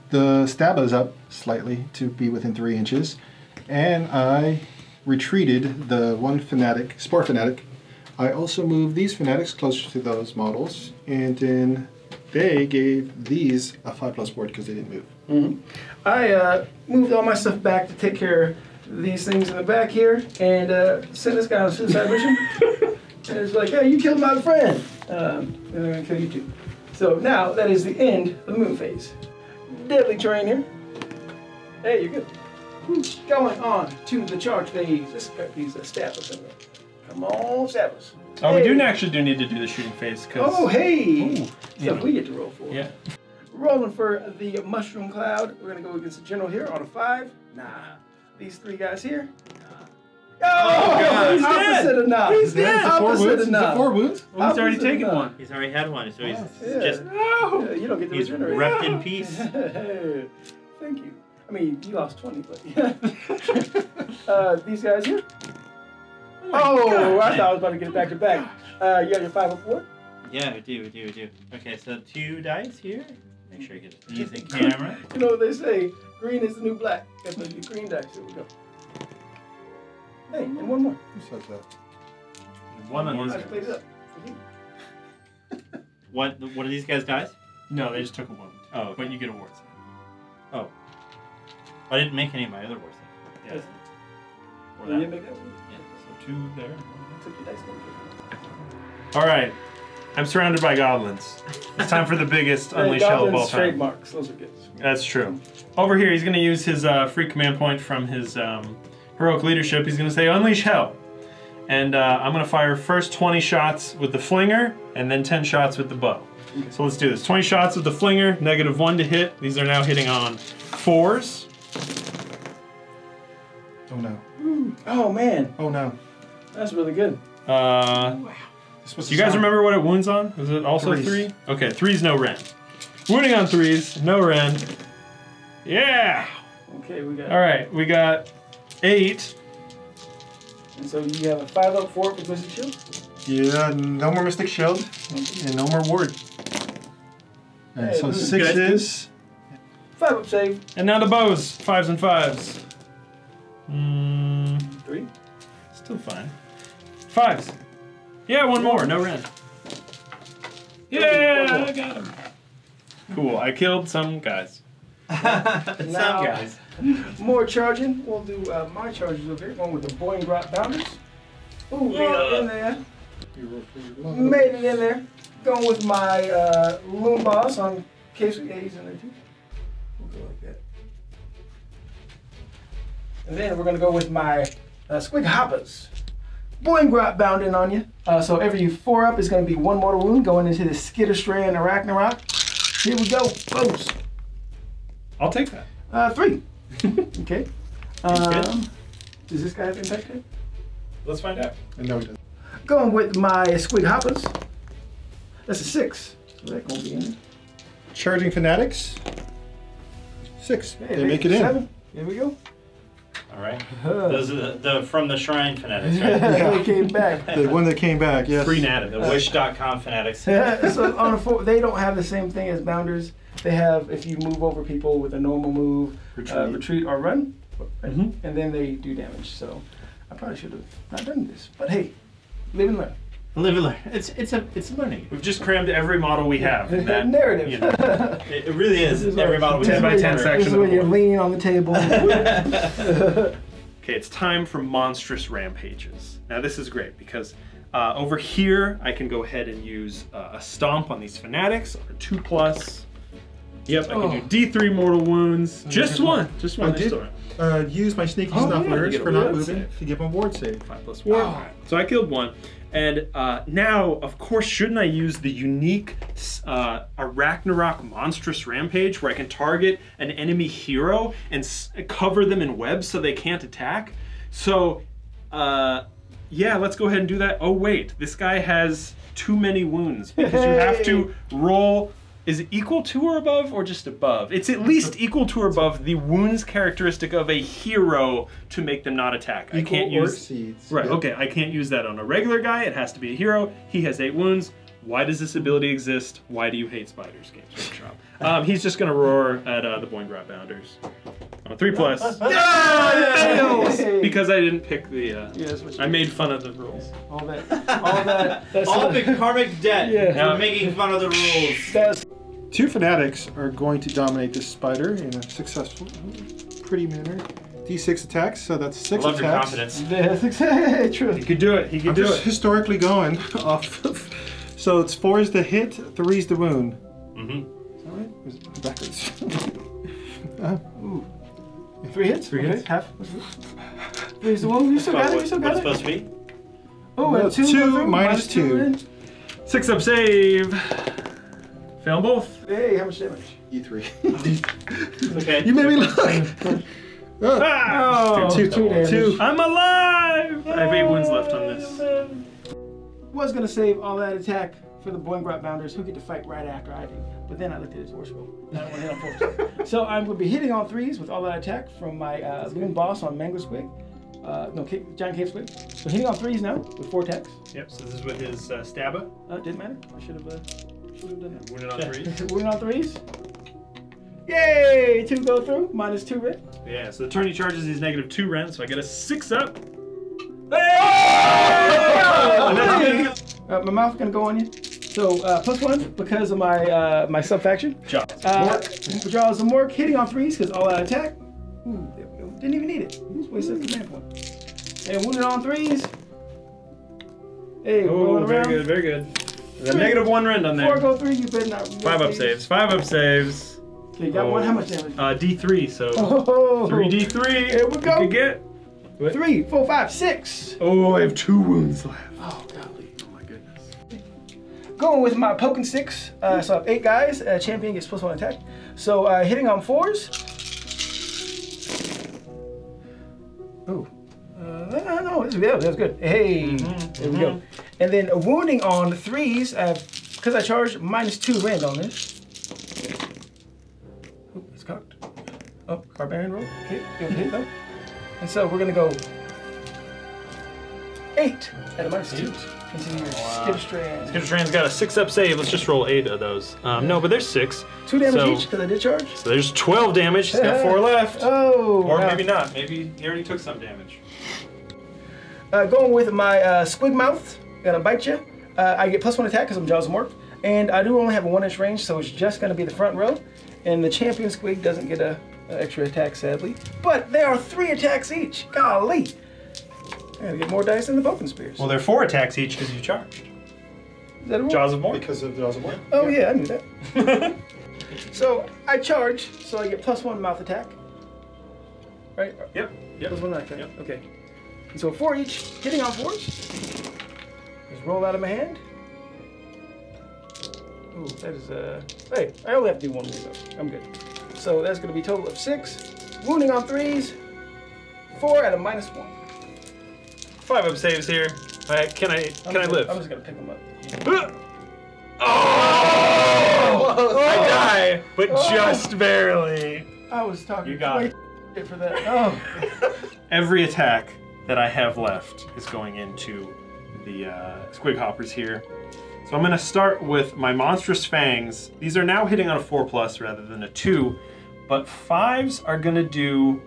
the stabas up slightly to be within 3 inches, and I retreated the one fanatic, Spore Fanatic. I also moved these fanatics closer to those models, and then they gave these a 5+ board because they didn't move. I moved all my stuff back to take care of these things in the back here, and sent this guy on a suicide mission. And it's like, hey, you killed my friend, and I'm gonna kill you too. So now that is the end of the moon phase. Deadly terrain here. Hey, you're good. Going on to the charge phase. Let's got these stabbers in there. Come on, stabbers. Oh, hey. we do actually need to do the shooting phase. Oh, hey! Ooh, Stuff we get to roll for. Yeah. Rolling for the mushroom cloud. We're gonna go against the general here on a 5. Nah. These 3 guys here. Oh, God. he's opposite of nah. He's dead. Opposite of Is it nah. 4 wounds? Well, he's already Opposite of taken nah. one. He's already had one, so he's Yeah. just Yeah, you don't get to he's regenerate. wrapped in peace. Thank you. I mean, you lost 20, but yeah. These guys here. Oh, I thought I was about to get it back to back. You got your 5 up 4? Yeah, we do. Okay, so 2 dice here. Make sure you get the using camera. You know what they say? Green is the new black. Got the green dice. Here we go. Hey, and one more. Who says that? One on I these just played it guys. up. For you. What are these guys dice? No, they just took a wound. Oh, okay. But you get awards. Oh. I didn't make any of my other wars. Yeah. Or You that. didn't make that one? Yeah, so 2 there. Took your dice. All right. I'm surrounded by goblins. It's time for the biggest unleash hell of all time. Trademarks. Those are good. That's true. Over here, he's going to use his free command point from his heroic leadership. He's going to say, unleash hell. And I'm going to fire first 20 shots with the flinger, and then 10 shots with the bow. Okay. So let's do this. 20 shots with the flinger, -1 to hit. These are now hitting on 4s. Oh no. Oh, man. Oh no. That's really good. Do you guys remember what it wounds on? Is it also 3? Okay, 3's no rend. Wounding on 3's, no rend. Yeah! Okay, we got... All right, we got 8. And so you have a 5 up 4 with Mystic Shield? Yeah, no more Mystic Shield, and no more ward. And Hey, so this is 6 good. is... 5 up save. And now the bows, 5s and 5s. 3. Still fine. 5s. Yeah, 1 more, no rend. Yeah, I got him. Cool, I killed some guys. Some guys. More charging. We'll do my charges over here. Going with the Boeing Grot Bounders. Ooh, made it in there. Made it in there. Going with my Loon Boss on case we he's in there too. We'll go like that. And then we're going to go with my Squig Hoppers. Boeing Grot Bounding on you. So every 4 up is going to be 1 mortal wound going into the Skitterstray and Arachnarok. Here we go. Bones. I'll take that. 3. Okay. Good. Does this guy have impact hit? Let's find out. No, he doesn't. Going with my Squig Hoppers. That's a 6. So that gonna be in there. Charging Fanatics. 6. Hey, They make it in. 7. Here we go. All right. Those are the from the Shrine fanatics, right? They came back. The one that came back, yes. Free native. The Wish.com fanatics. So on a 4, they don't have the same thing as Bounders. They have, if you move over people with a normal move, retreat or run, and then they do damage. So I probably should have not done this. But hey, live and learn. Live and learn. It's learning. We've just crammed every model we have. In that, Narrative. you know. It really is. Every model we 10 have. by 10 This section is of where the you board. lean on the table. Okay, it's time for monstrous rampages. Now this is great because over here I can go ahead and use a stomp on these fanatics, or 2+. Yep, I can do D3 mortal wounds. Just one. Just one. I did use my sneaky snufflers for not moving to give him a ward save. 5+4. Oh. So I killed one. And now, of course, shouldn't I use the unique Ragnarok Monstrous Rampage where I can target an enemy hero and cover them in webs so they can't attack? So, yeah, let's go ahead and do that. Oh, wait, this guy has too many wounds because you have to roll. Is it equal to or above or just above? It's at least equal to or above the wounds characteristic of a hero to make them not attack. I can't use seeds. Right, Yep. okay, I can't use that on a regular guy. It has to be a hero. He has 8 wounds. Why does this ability exist? Why do you hate spiders, Games Workshop? He's just gonna roar at the Boingrot Bounders. 3+. Hey. Because I didn't pick the. Yes, what you I made fun of the rules. all that. That's All the karmic debt Yeah. for making fun of the rules. That's 2 fanatics are going to dominate this spider in a successful, pretty manner. D6 attacks, so that's 6 I love your attacks. confidence. that's exactly true. He could do it. He could I'm do just it. historically going off of. So it's 4 is the hit, 3 is the wound. Mm-hmm. Is that right? Or is it backwards? Ooh. 3 hits? 3 okay. hits. Half. 3 is the one. You still got it. You still got What's it. supposed to be? Oh, and 2 2 minus 2. in. 6-up save. Fail both. Hey, how much damage? E3. Okay. You made me look. Ah! Oh, Two. 2 damage. 2. I'm alive! I have 8 wounds left on this. Was gonna save all that attack for the Boingrot Bounders who get to fight right after I do. But then I looked at his war scroll. I don't want to hit on 4s. So I'm gonna be hitting on 3s with all that attack from my Loon Boss on Mangler Squig. Giant Cave Squig. So hitting on 3s now with 4 attacks. Yep, so this is with his stabber. Didn't matter. I should have done that. Wounded on 3s. Winning on 3s. Yay! 2 go through. Minus 2 rent. Yeah, so the turn he charges is -2 rent, so I get a 6-up. My mouth gonna go on you. So +1 because of my my subfaction. Draws a Mork hitting on 3s because all that attack. Ooh, there we go. Didn't even need it. Just wasted command point. And wounded on 3s. Hey, Oh, rolling very around. good, very good. There's a -1 rend on 4 there. go 3. You better not. 5-up saves. 5-up saves. Okay, you got one. How much damage? D3, so Oh, 3d3. Here we go. You could get. 3, 4, 5, 6. Oh, I have 2 wounds left. Oh, golly. Oh my goodness. Going with my poking sticks. So I have 8 guys. Champion gets +1 attack. So hitting on 4s. Ooh. No, that's good. Hey, there we go. And then wounding on 3s. Because I charged -2 rend on this. Ooh, it's cocked. Oh, Barbarian roll. Okay, good hit though. And so we're gonna go 8 at a -2. Continue your skip strands. Skitterstrand's got a 6-up save. Let's just roll 8 of those. No, but there's 6. 2 damage So- each because I did charge. So there's 12 damage. He's got 4 left. Oh. Or wow. maybe not. Maybe he already took some damage. Going with my squig mouth. Gonna bite you. I get +1 attack because I'm Jaws of Mork. And I do only have a 1-inch range, so it's just gonna be the front row. And the champion squig doesn't get a extra attack, sadly. But there are 3 attacks each. Golly. I gotta get more dice than the poking spears. Well, they're 4 attacks each because you charged. Is that a rule? Jaws of Mork. Because of Jaws of War. Oh yeah, I knew that. So I charge, so I get +1 mouth attack. Right? Yep. +1 attack. Yep. Okay. And so 4 each, hitting on 4s. Just roll out of my hand. Ooh, that is hey, I only have to do 1 wound though. I'm good. So that's gonna be a total of 6. Wounding on 3s. 4 at a -1. 5-up saves here. Can I live? I'm just gonna pick them up. Oh! I die, but just barely. I was talking You got way shit for that. Oh. Every attack that I have left is going into the squig hoppers here. So I'm going to start with my monstrous fangs. These are now hitting on a 4+ rather than a 2, but 5s are going to do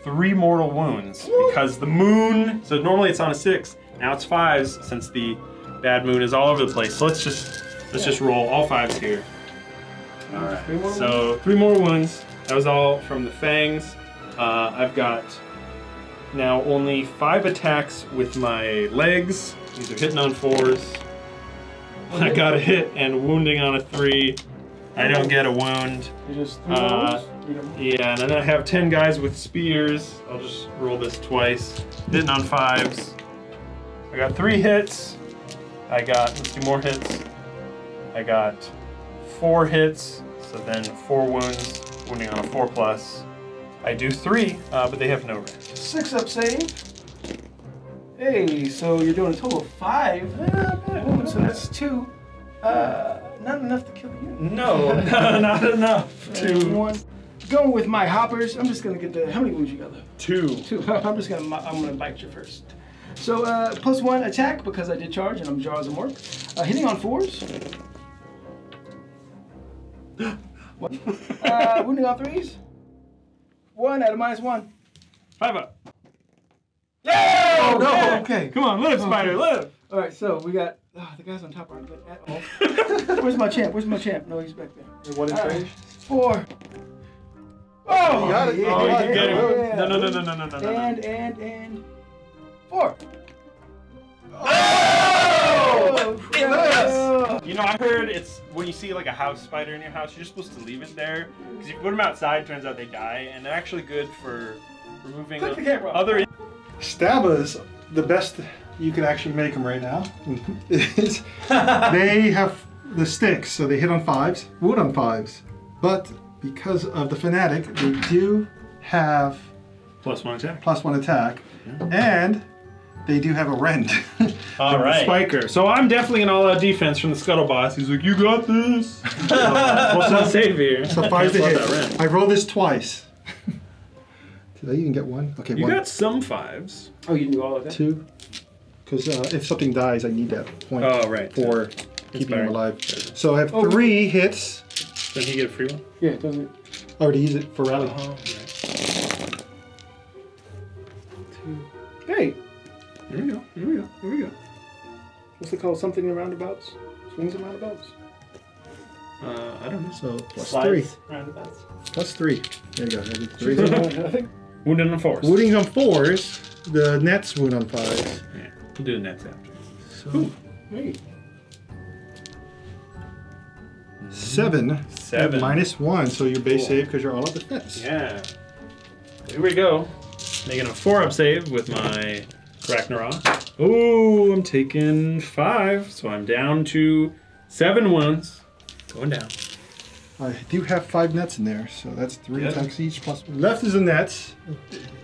3 mortal wounds because the moon. So normally it's on a 6. Now it's 5s since the bad moon is all over the place. So let's just roll all 5s here. All right. So 3 more wounds. That was all from the fangs. I've got now only 5 attacks with my legs. These are hitting on 4s. I got a hit and wounding on a 3. I don't get a wound. You just 3 rolls? Yeah, and then I have 10 guys with spears. I'll just roll this twice. Hitting on 5s. I got 3 hits. Let's do more hits. I got 4 hits, so then 4 wounds, wounding on a 4+. I do 3, but they have no rend. 6 up save. Hey, so you're doing a total of 5. So that's 2. Not enough to kill you. No, not enough. 2. 1. Going with my hoppers. I'm just gonna get the. How many wounds you got left? 2. 2. I'm gonna bite you first. So +1 attack because I did charge and I'm jaws and work. Hitting on 4s. Wounding on 3s. 1 at a -1. 5 up. Yeah! Oh, no! Yeah. Okay. Come on, live, Spider, live! All right, so we got the guys on top aren't good at all. Where's my champ? Where's my champ? No, he's back there. One in range. 4. Oh, You got it. Yeah, Oh, you yeah, can get him. yeah. No. And 4. Oh! Yes. You know, I heard it's when you see like a house spider in your house, you're supposed to leave it there because if you put them outside, it turns out they die, and they're actually good for removing Click the camera. other. Stabas, the best you can actually make them right now is they have the sticks, so they hit on 5s, wound on 5s, but because of the fanatic, they do have +1 attack. +1 attack, and they do have a rend. All right. Spiker. So I'm definitely an all-out defense from the Scuttle Boss. He's like, you got this. What's that save here? So 5 to Can't hit. slot that rend. I rolled this twice. Did I even get 1? Okay, You 1. got some 5s. Oh, you can do all of that? 2. Because if something dies, I need that point Right. for keeping him Inspiring. alive. So I have 3 hits. Doesn't he get a free one? Yeah, it doesn't. I already used it for rally. Hey, Here we go. what's it called? Something in roundabouts? Swings and roundabouts? I don't know. So +3. Slides, roundabouts. +3. There you go. I did 3. I think. Wounded on 4s. Wounding on 4s. The nets wound on 5s. Yeah, we'll do the nets after. So Hey. 7. 7. -1. So your base save because you're all at defense. Yeah. Here we go. Making a 4-up save with my Ragnarok. Oh, I'm taking 5, so I'm down to 7 wounds. Going down. I do have 5 nets in there, so that's 3 Good. attacks each plus. Left is the nets.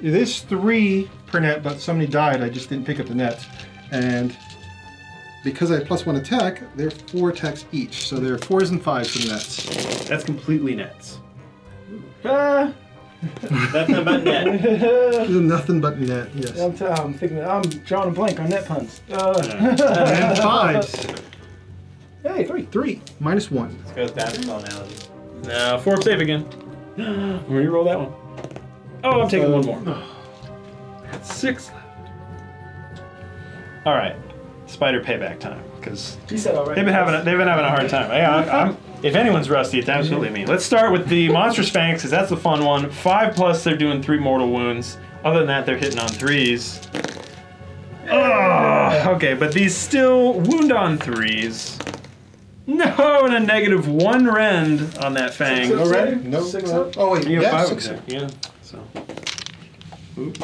It is 3 per net, but somebody died. I just didn't pick up the net, and because I have +1 attack, they're 4 attacks each. So they're 4s and 5s for the nets. That's completely nets. Nothing but net. Nothing but net. Yes. I'm thinking. I'm drawing a blank on net puns. And 5s. Hey, 3. 3 -1. Let's go with basketball analogy. Now 4-up save again. Where you roll that one? Oh, I'm taking 1 more. That's 6 left. All right, spider payback time because He said all right. they've been having a hard time. If anyone's rusty, it's absolutely me. Let's start with the monstrous fangs because that's the fun one. 5+, they're doing 3 mortal wounds. Other than that, they're hitting on 3s. Oh, okay, but these still wound on 3s. No, and a -1 rend on that fang. Six up. Already? No. 6 up. Oh wait, You have yeah, 5 6 up there. Yeah. So. Oops.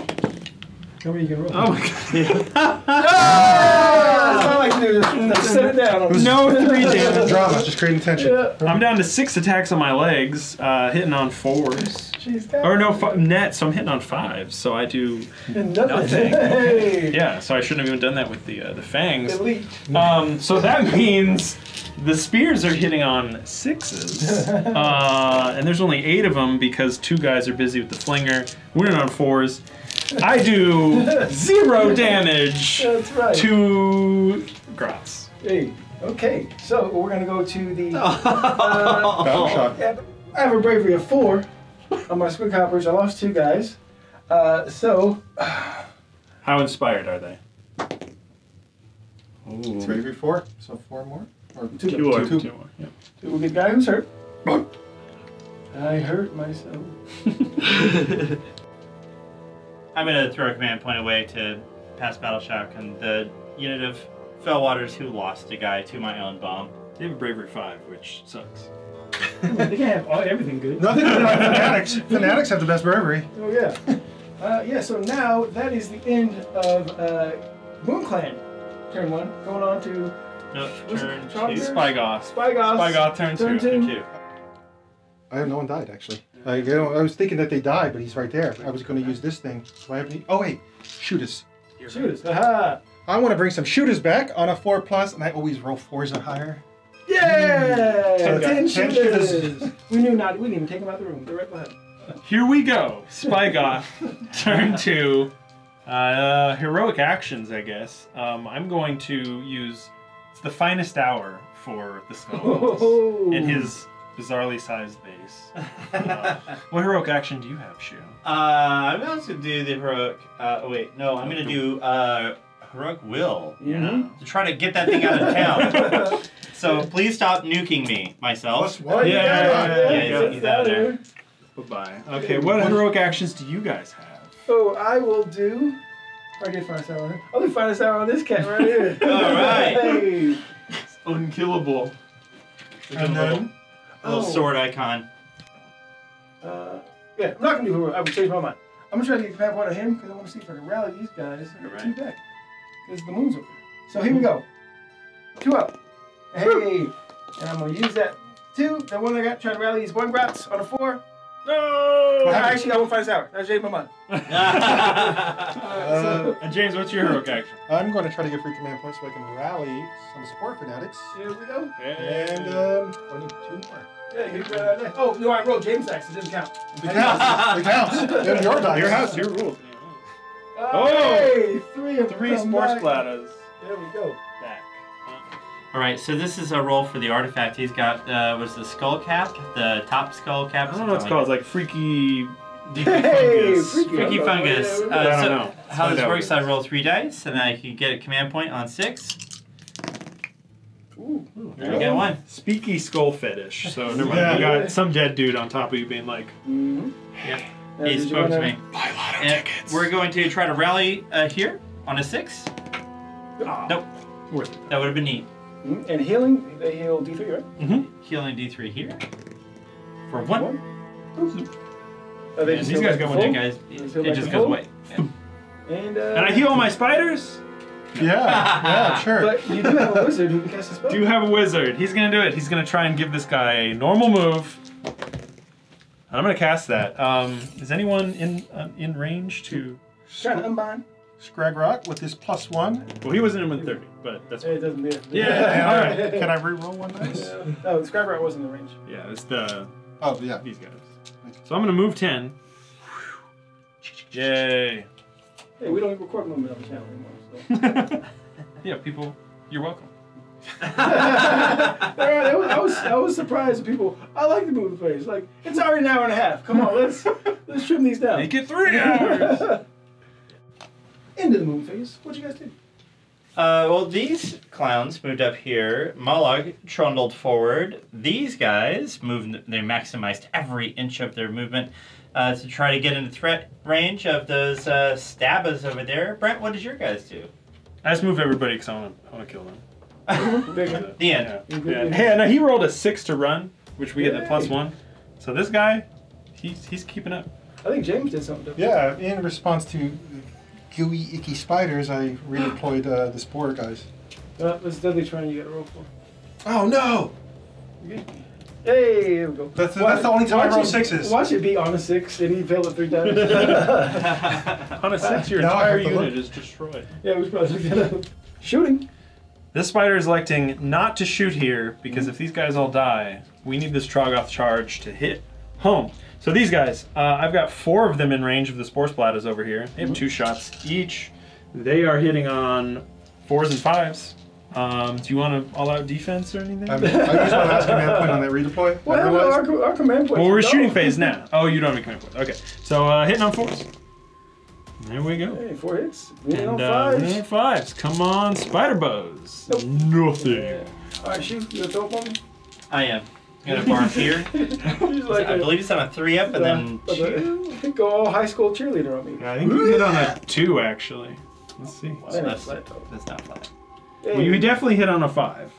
How many you can roll? Oh my god. That's all I can do. Just set it down. No 3 damage. Drama, just creating tension. I'm down to 6 attacks on my legs, hitting on 4s. Jeez, Or no, net, so I'm hitting on 5s. So I do nothing. Hey. yeah. So I shouldn't have even done that with the fangs. Elite. So that means the spears are hitting on 6s, and there's only 8 of them because 2 guys are busy with the flinger. Winning on 4s. I do 0 damage That's right. to Grots. Hey. Okay. So we're gonna go to the. Battle shock. I have a bravery of 4 on my squig hoppers. I lost 2 guys. How inspired are they? Ooh. 3 before, so 4 more. Or 2. 2 more. Two. 2 more. Yeah. We'll get guy who's hurt. I hurt myself. I'm going to throw a command point away to pass Battle Shock and the unit of Fellwaters who lost a guy to my own bomb. They have a bravery 5, which sucks. They can't have everything good. Nothing good like Fanatics. Fanatics have the best brewery. Oh yeah. Yeah. So now that is the end of Moon Clan. Turn 1. Going on to No, what's turn it? 2. Spygoth. Spygoth turn 2. Turn 2. I have no one died actually. I was thinking that they died, but he's right there. I was going to use this thing. Do I have any? Oh wait, shooters. Shooters. Aha. I want to bring some shooters back on a 4+, and I always roll 4s or higher. Yeah! So 10 shooters. shooters. We didn't even take them out of the room. They're right behind. Here we go. Spygoth turn 2. Heroic actions, I guess. I'm going to use. It's the finest hour for the Skull in his bizarrely sized base. What heroic action do you have, Shu? I'm going to do the heroic. Wait, no, I'm going to do heroic will. Yeah. To try to get that thing out of town. So please stop nuking me, myself. +1. Yeah, he's out of there. Bye-bye. Okay, what heroic actions do you guys have? Oh, I will do. I get finest hour on her. I'll do finest hour on this cat right here. All right. Hey. It's unkillable. And then Little sword icon. Yeah, I'm not gonna do heroic. I would change my mind. I'm gonna try to get command point on him because I want to see if I can rally these guys and get 2 back. Because the moon's over there. So here we go. 2 up. Hey, and I'm gonna use that 2. That one I got. Try to rally these 1 grats on a 4. No! Actually, I won't finest hour. I changed my mind. And James, what's your heroic action? I'm going to try to get free command points so I can rally some support fanatics. Here we go. And I need 2 more. Yeah, you can, oh, no, I rolled James Axe. It doesn't count. It counts. They're your dice. Your house, your rules. Hey, 3 of 3 them sports back. platters. There we go. Back. Alright, so this is a roll for the artifact. He's got, was the skull cap? The top skull cap? I don't know what it's called. It's like freaky... Hey, fungus. Freaky fungus. Yeah, I don't So know. how Find this out works, what I it roll 3 dice, and then I can get a command point on 6. Ooh. There we go, 1. Speaky skull fetish. So never mind. Yeah. You got some dead dude on top of you being like, Mm-hmm. Yep. He spoke to me. buy lotto And tickets. we're going to try to rally here on a 6. Nope, Worth it. that would have been neat. And healing, they heal D3, right? Mm-hmm. Healing D3 here. For 1. Oh, they And just these heal guys back go to when full? you guys. Just heal It back just to goes full? away. Yeah. And And I heal my spiders? Yeah, sure. But you do have a wizard who can cast a spell. Do you have a wizard? He's gonna do it. He's gonna try and give this guy a normal move. And I'm gonna cast that. Is anyone in range to? Trying to unbind. Scrag Rock with this +1. Well, he wasn't in with 30, but that's It fine. doesn't matter. Yeah. All right. Can I re-roll 1 dice? No, the Scrag Rat wasn't in the range. Yeah, it's the Oh, yeah. these guys. So I'm gonna move 10. Yay. Hey, we don't record movement on the channel anymore. So. Yeah, people, you're welcome. I was surprised. People, I like the movie phase. Like, it's already an hour and a half. Come on, let's trim these down. Make it 3 hours. Into the movie phase. What'd you guys do? Well, these clowns moved up here. Mollog trundled forward. These guys moved. They maximized every inch of their movement to try to get into threat range of those stabbers over there. Brent, what did your guys do? I just moved everybody because I want to kill them. The end. Yeah. Hey, now he rolled a 6 to run, which we get the +1. So this guy, he's keeping up. I think James did something different. Yeah, in response to gooey, icky spiders, I redeployed the spore guys. That's deadly trying you got to roll for. Oh, no! Hey, here we go. That's the only time I roll it- 6s. Watch it be on a 6, and he failed it 3 times. On a 6, your Now I entire have to look. unit is destroyed. Yeah, we should probably look that up. Shooting. This spider is electing not to shoot here because if these guys all die, we need this Troggoth charge to hit home. So these guys, I've got 4 of them in range of the Spore Splatters over here. They have 2 shots each. They are hitting on 4s and 5s. Do you want to all-out defense or anything? I used my last command point on that redeploy. What I happened realized. to our command point? Well, we're shooting phase now. Oh, you don't have a command point. Okay. So hitting on 4s. There we go. Hey, 4 hits. Winning on And 5s. winning on 5s. Come on, spider bows. Nope. Nothing. Alright, shoot. You gonna throw up on me? I am. I'm gonna barf here. He's like I believe it's on a 3 up and then go all high school cheerleader on me. Yeah, I think you hit on a 2 actually. Let's see. Well, Then that's, it's flat toe. that's not flat. Hey. Well, you definitely hit on a 5.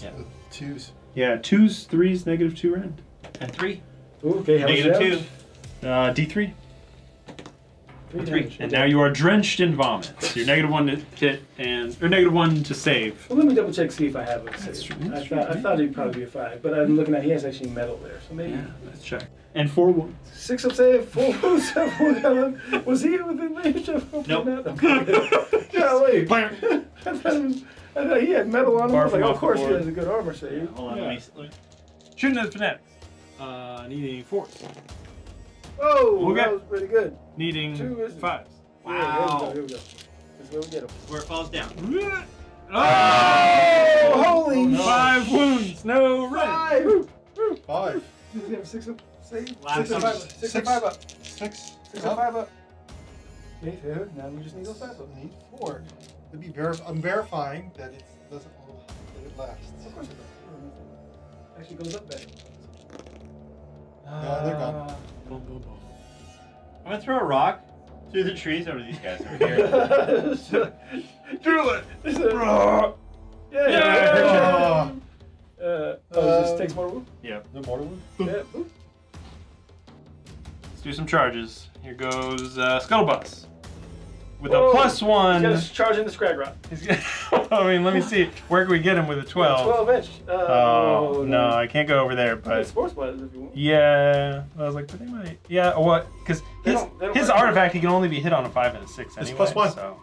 Yeah. 2s. Yeah, 2s, 3s, -2 rend. And 3. Ooh, okay, how much -2. damage? D3. 3 3. damage. And now you are drenched in vomit. So you're -1 to hit and or -1 to save. Well, let me double check, see if I have a That's save. true, I thought he'd probably be a 5, but I'm looking at he has actually metal there, so maybe. Yeah, let's check. And 4 wounds. 6 of save, 4 wounds. Was he within range of Nope. Golly. I thought he had metal on him. I was like, Barf of course he off the has a good armor save. Hold on, Yeah. let me. Shooting at the fanatics. Needing 4s. Oh, Okay. that was pretty good. Needing 2 is 5s. Wow. Here we go. This is where we get him. Where it falls down. Oh, holy no. 5 wounds, no rend. 5! Woo, woo. 5. Does he have 6 of save? Last 6 of 5 up. 6 of 5 up. 6. 6 of 5 up. Okay, good. Now we just need those 5 up. Need 4. I'm verifying that it doesn't that it lasts. Of course it does. Actually goes up better. They're gone. Boom, boom, boom. I'm gonna throw a rock through the trees over these guys over here. Drill it! Yeah. This takes more wood. Yep. No mortal wound? Yeah. Ooh. Let's do some charges. Here goes Scuttlebus. With Whoa. a +1. He's gonna charge into Scrag Rot. I mean, let me see. Where can we get him with a 12? 12 inch. Oh, no, I can't go over there, but. Sports blasters if you want. Yeah. I was like, but they might. Yeah, what? Because They his, don't his have- artifact, he can only be hit on a 5 and a 6 It's anyway. +1. So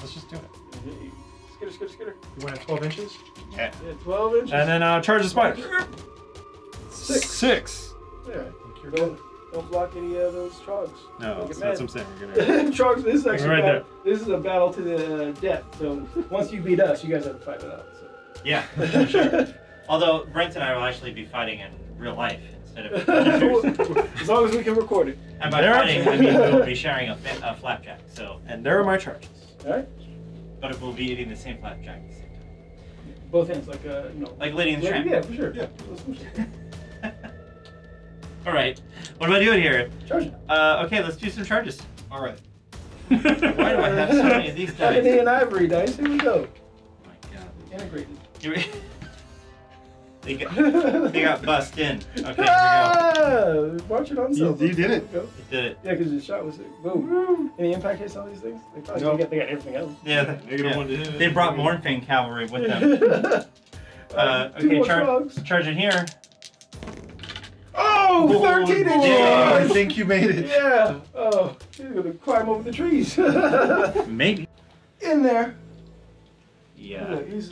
let's just do it. Skitter. You want 12 inches? Yeah. Yeah, 12 inches. And then charge the spider. 6. 6. Yeah. I think you're Don't, good. don't block any of those trogs. No, Don't that's get what I'm mad. saying. We're gonna. Trogs, this is actually Right there. this is a battle to the death. So once you beat us, you guys have to fight it out. So. Yeah, for sure. Although Brent and I will actually be fighting in real life instead of computers. As long as we can record it. And by There- fighting, I mean we'll be sharing a flapjack. So, And there are my charges. All right. but we'll be eating the same flapjack at the same time. Both hands, like Like Lady in the Tramp. Yeah, for sure. Yeah. All right. What am I doing here? Charge it. Okay, let's do some charges. All right. Why do I have so many of these dice? Ebony and ivory dice. Here we go. Oh my God. Integrated. They got bust in. Okay, here we go. Ah, march it on You silver. did it. Go. You did it. Yeah, because the shot was boom. Any impact hits on these things? They probably No. they got everything else. Yeah, -1 to hit. They brought Mornfang cavalry with them. Two Okay, more charge frogs. in here. Oh, 13 inches! Oh, I think you made it. Yeah. Oh, he's gonna climb over the trees. Maybe. In there. Yeah. Look, he's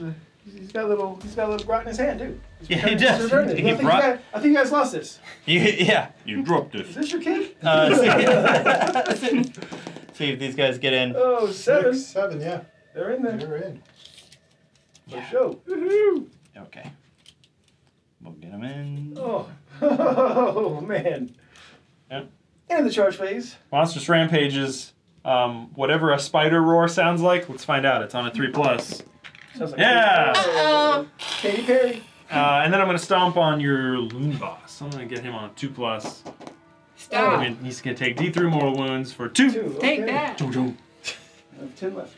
got a little grot in his hand too. He's Yeah, he returning- does. he's returning. He brought- I think you guys lost this. Yeah. You dropped Is it. this your kid? See if these guys get in. Oh, 7. 6, 7, yeah. They're in there. You're in. For sure. Woohoo! Okay. We'll get them in. Oh. Oh, man. Yep. And the charge phase. Monstrous rampages. Whatever a spider roar sounds like, let's find out. It's on a 3+. Sounds like Yeah! Katy Perry. And then I'm gonna stomp on your loon boss. I'm gonna get him on a 2+. Stop. He's gonna take D3 mortal wounds for 2. 2. Take okay. that. Doo-doo. I have 10 left.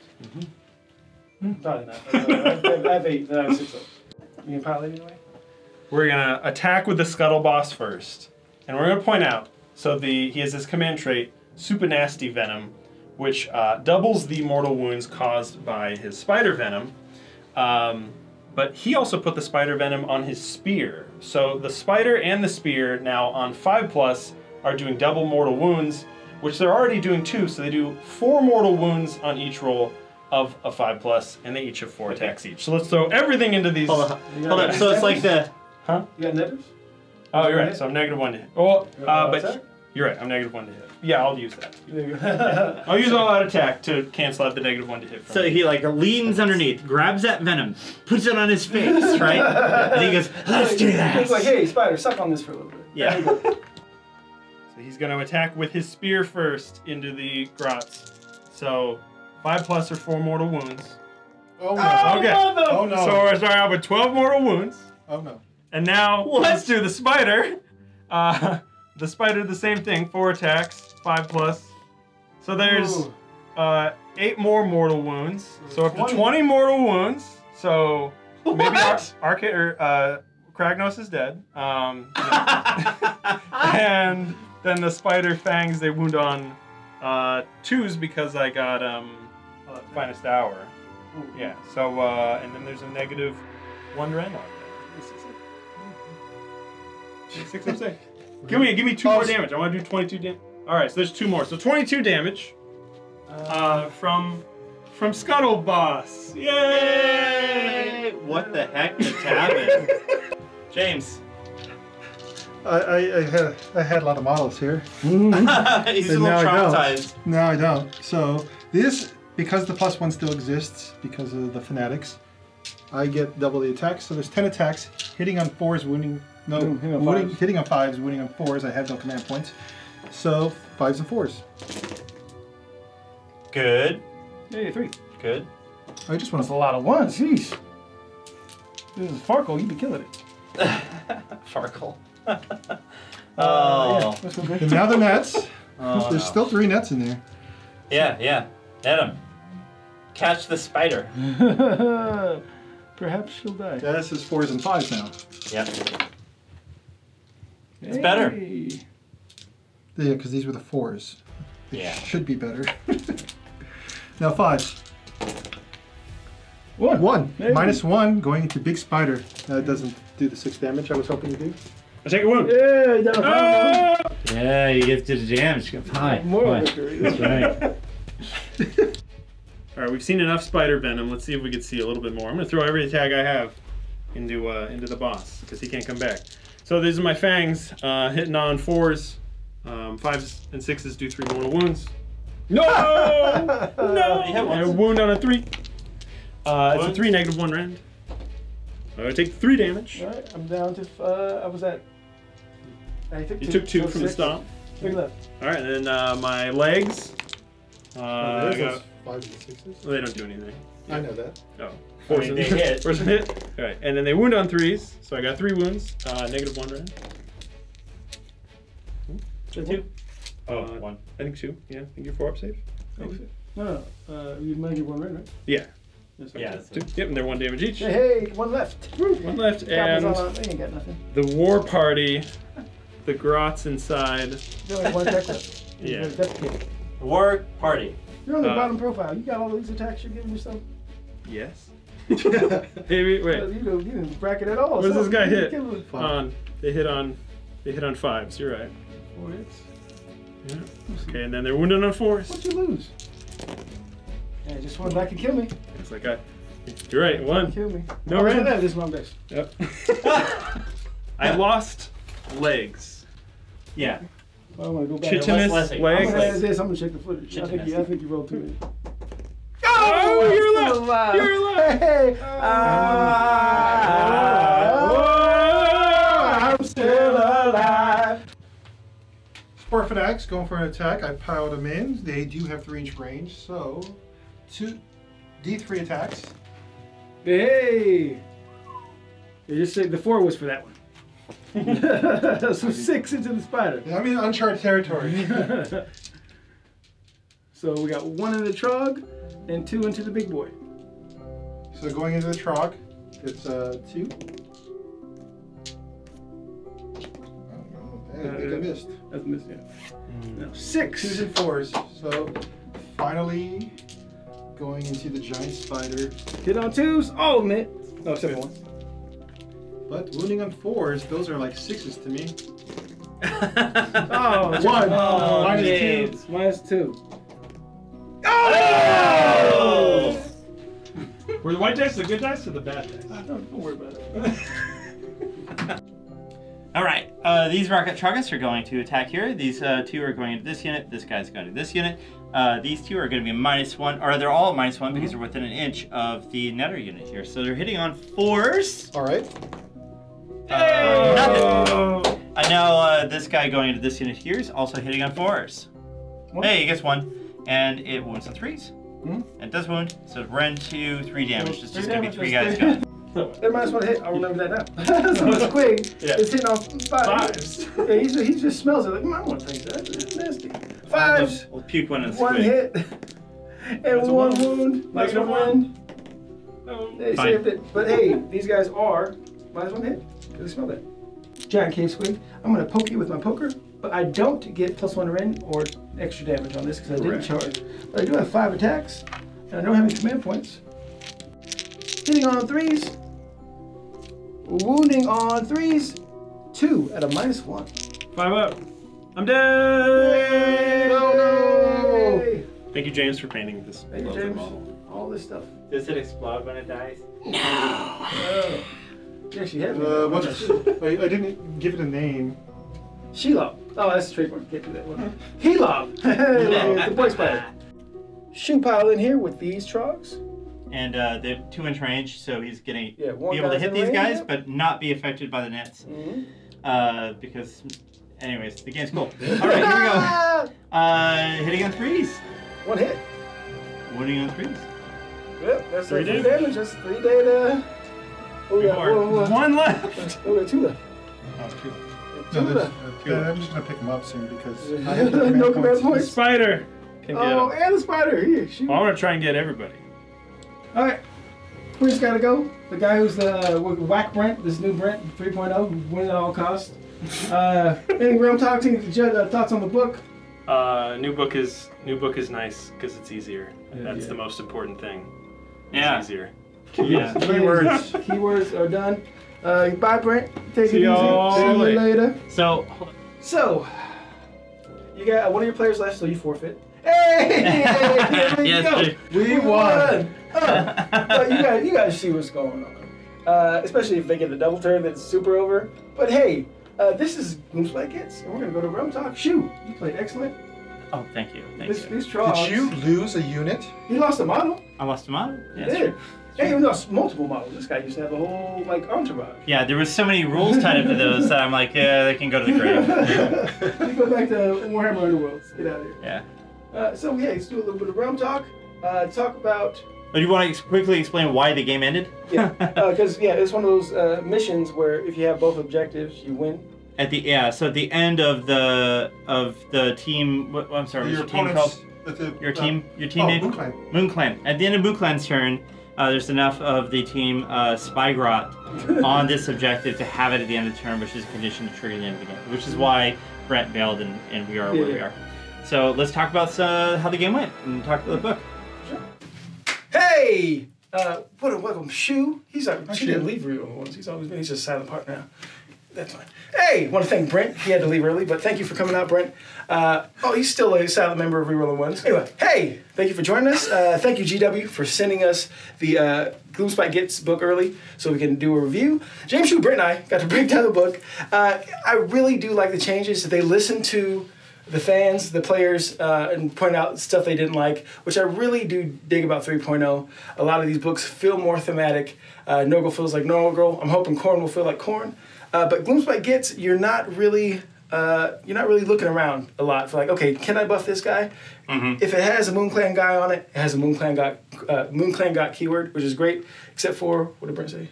Probably not. I have 8. Then I have 6 left. You can pile it anyway? We're gonna attack with the scuttle boss first, and we're gonna point out. So he has this command trait, Super Nasty Venom, which doubles the mortal wounds caused by his spider venom. But he also put the spider venom on his spear. So the spider and the spear now on 5+ are doing double mortal wounds, which they're already doing 2. So they do 4 mortal wounds on each roll of a 5+, and they each have 4 attacks each. So let's throw everything into these. Hold on. So it's like the. Huh? You got netters? Oh, you're right. So I'm -1 to hit. Well, but attack? you're right. I'm -1 to hit. Yeah, I'll use that. There you go. I'll use all out attack to cancel out the -1 to hit. From So he like leans underneath, grabs that venom, puts it on his face, right? And he goes, "Let's do that." He's like, hey, spider, suck on this for a little bit. Yeah. So he's going to attack with his spear first into the grots. So 5+ or 4 mortal wounds. Oh, no. Okay. Oh, no. So we're starting out with 12 mortal wounds. Oh, no. And now let's do the spider. The spider, the same thing. 4 attacks, 5+. So there's Ooh. 8 more mortal wounds. So up to 20 mortal wounds. So maybe Kragnos is dead. And then the spider fangs, they wound on 2s because I got finest hour. Yeah. So and then there's a -1 rend on there. 6 up 6. Give me 2 more damage. I want to do 22 damage. All right. So there's 2 more. So 22 damage from Scuttle Boss. Yay! What the heck just happened? James. I had a lot of models here. He's a little now traumatized. No, I don't. So this, because the +1 still exists because of the fanatics, I get double the attacks. So there's 10 attacks, hitting on 4s, wounding. No, hitting on 5s, wounding on 4s. I have no command points. So 5s and 4s. Good. Hey, 3. Good. I just want That's a lot of 1s. Jeez. This is Farkle. You'd be killing it. Farkle. Yeah, let's go And now the nets. Oh, There's no. still 3 nets in there. Yeah. Hit him. Catch the spider. Perhaps she'll die. Yeah, this is 4s and 5s now. Yep. It's better. Yeah, because these were the 4s. They Yeah. should be better. Now 5s. 1. Hey. -1 going into big spider. That doesn't do the 6 damage I was hoping to do. I take a wound. Yeah, you got a 5. Yeah, you get to the damage. Hi. More victory. That's right. All right, we've seen enough spider venom. Let's see if we can see a little bit more. I'm gonna throw every attack I have into the boss because he can't come back. So these are my fangs, hitting on 4s, 5s and 6s do 3 mortal wounds. No, no. You hit And a once. wound on a 3. It's a 3 -1 rend. I take 3 damage. All right, I'm down to. I was at. I took 2. You took 2 So from the 6. stomp. 3 left. All right, and then my legs. I got, 5s and 6s. well, they don't do anything. I know that. Oh, I mean, they hit. Force and hit. All right, and then they wound on 3s, so I got 3 wounds. -1 rend. 2. Oh, 1. I think 2. Yeah, I think you're 4 up safe. No. You might get 1 right? Yeah, Yeah. that's 2. Yep, and they're 1 damage each. Hey, 1 left. Woo. 1 left, They and ain't got nothing. the war party, the grots inside. They only have 1 attack left. Yeah. Defecate. War party. You're on the bottom profile. You got all these attacks you're giving yourself. Yes. Hey, wait. You didn't bracket at all. What does so this guy you hit? kill him. They hit on 5s. You're right. 4 hits. Yeah. Okay, and then they're wounded on 4s. What'd you lose? Yeah, just one back and kill me. It's like you're right. 1. Kill me. No red. This is my best. Yep. I lost legs. Yeah. I don't want to go back. Chitinous Less I'm legs. gonna add this. I'm gonna check the footage. I think you rolled 2 in. Oh, you're still alive. You're alive. Hey, I'm still alive. Sport fanatics going for an attack. I piled them in. They do have 3-inch range, so 2 D3 attacks. Hey. You just say the 4 was for that one. So 6 into the spider. Yeah, I'm in uncharted territory. So we got 1 in the trog and 2 into the big boy. So going into the trog, it's 2. I think I missed. That's a miss, yeah. No, 6. 2s and 4s. So finally going into the giant spider. Hit on 2s. Oh, man. No, except for 1. But wounding on 4s, those are like 6s to me. Oh, 1. Oh, Minus James. 2. Minus 2. Oh! Were the white dice the good dice or the bad dice? Don't worry about it. All right. These rocket truggers are going to attack here. These 2 are going into this unit. This guy's going to this unit. These 2 are going to be -1, or they're all -1 because they're within an inch of the netter unit here. So they're hitting on 4s. All right. Nothing. And now this guy going into this unit here is also hitting on 4s. Hey, he gets 1, and it wounds on 3s. It does wound, so rend 2, 3 damage. It's just going to be 3 guys gone. They might as well hit. I'll remember that now. So it's quick. Yeah. It's hitting on 5s. Yeah, he just smells it like, I want to taste that. That's nasty. 5s. We'll puke one in the 1 squid. hit. And 1 wound. -1. They saved it. But hey, these guys are -1 hit. Really smell that. Giant cave squig. I'm gonna poke you with my poker, but I don't get +1 rend or extra damage on this because I didn't charge. But I do have 5 attacks, and I don't have any command points. Hitting on 3s. Wounding on 3s. 2 at a -1. 5 up. I'm dead! No! Thank you, James, for painting this Thank you, lovely James. model. All this stuff. Does it explode when it dies? Oh. Yeah, she had me. I didn't give it a name. Shelob. Oh, that's a trademark. Can't do that one. Helob. The boy spider. Shoe pile in here with these trogs. And they're 2-inch range, so he's gonna one be able to guy's hit in these range, guys, yeah. but not be affected by the nets. Because, anyways, the game's cool. All right, here we go. Hitting on 3s. 1 hit. Wounding on 3s. Yep, that's 3 3 damage. damage. That's 3 data. Oh, yeah. One left. Oh, we got 2 left. Oh, two. 2 No, left. I'm just gonna pick them up soon because I have the No command points. Spider can get Oh, him. and the spider. Here, shoot. Well, I want to try and get everybody. All right. Who's got to go? The guy who's the whack Brent, this new Brent 3.0, win at all costs. Any realm thoughts on the book? New book is nice because it's easier. That's the most important thing. Yeah. It's easier. Yeah. Keywords. Keywords are done. Bye, Brent. Take it See easy. y'all See you later. later. So, hold on. So, you got one of your players left, so you forfeit. Hey! There we Yes, go. sir. We won. But you guys see what's going on. Especially if they get the double turn, that's super over. But hey, this is Gloomspite Gitz, and we're gonna go to Realm Talk. Shoo, you played excellent. Oh, thank you. Thank you. These trogs. Did you lose a unit? He lost a model. I lost a model? He Yes. did. Hey, he lost multiple models. This guy used to have a whole entourage. Yeah, there was so many rules tied up to those that I'm like, yeah, they can go to the grave. We go back to Warhammer Underworlds. Get out of here. Yeah. So yeah, let's do a little bit of Realm Talk. Talk about. But you want to quickly explain why the game ended? Yeah, because it's one of those missions where if you have both objectives, you win. So at the end of the team, I'm sorry, Your what's your team opponent's called? Your teammate? Moon Clan. Moon Clan. At the end of Moon Clan's turn, there's enough of the team Spygrot on this objective to have it at the end of the turn, which is a condition to trigger the end of the game. Which is why Brent bailed and we are where we are. So let's talk about how the game went and talk about the book. Sure. Hey! What a welcome, Shu. She Shu. didn't leave real once. He's just a silent part now. That's fine. Hey, want to thank Brent. He had to leave early, but thank you for coming out, Brent. He's still a silent member of Rerolling Ones. Anyway, hey, thank you for joining us. Thank you, GW, for sending us the Gloomspite Gitz book early so we can do a review. James, Shu, Brent, and I got to break down the book. I really do like the changes. They listen to the fans, the players, and point out stuff they didn't like, which I really do dig about 3.0. A lot of these books feel more thematic. Noggle feels like Noggle. I'm hoping Korn will feel like Korn. But Gloomspite Gitz, you're not really looking around a lot for like, okay, can I buff this guy? Mm-hmm. If it has a Moon Clan guy on it, it has a Moon Clan got keyword, which is great. Except for what did Brent say?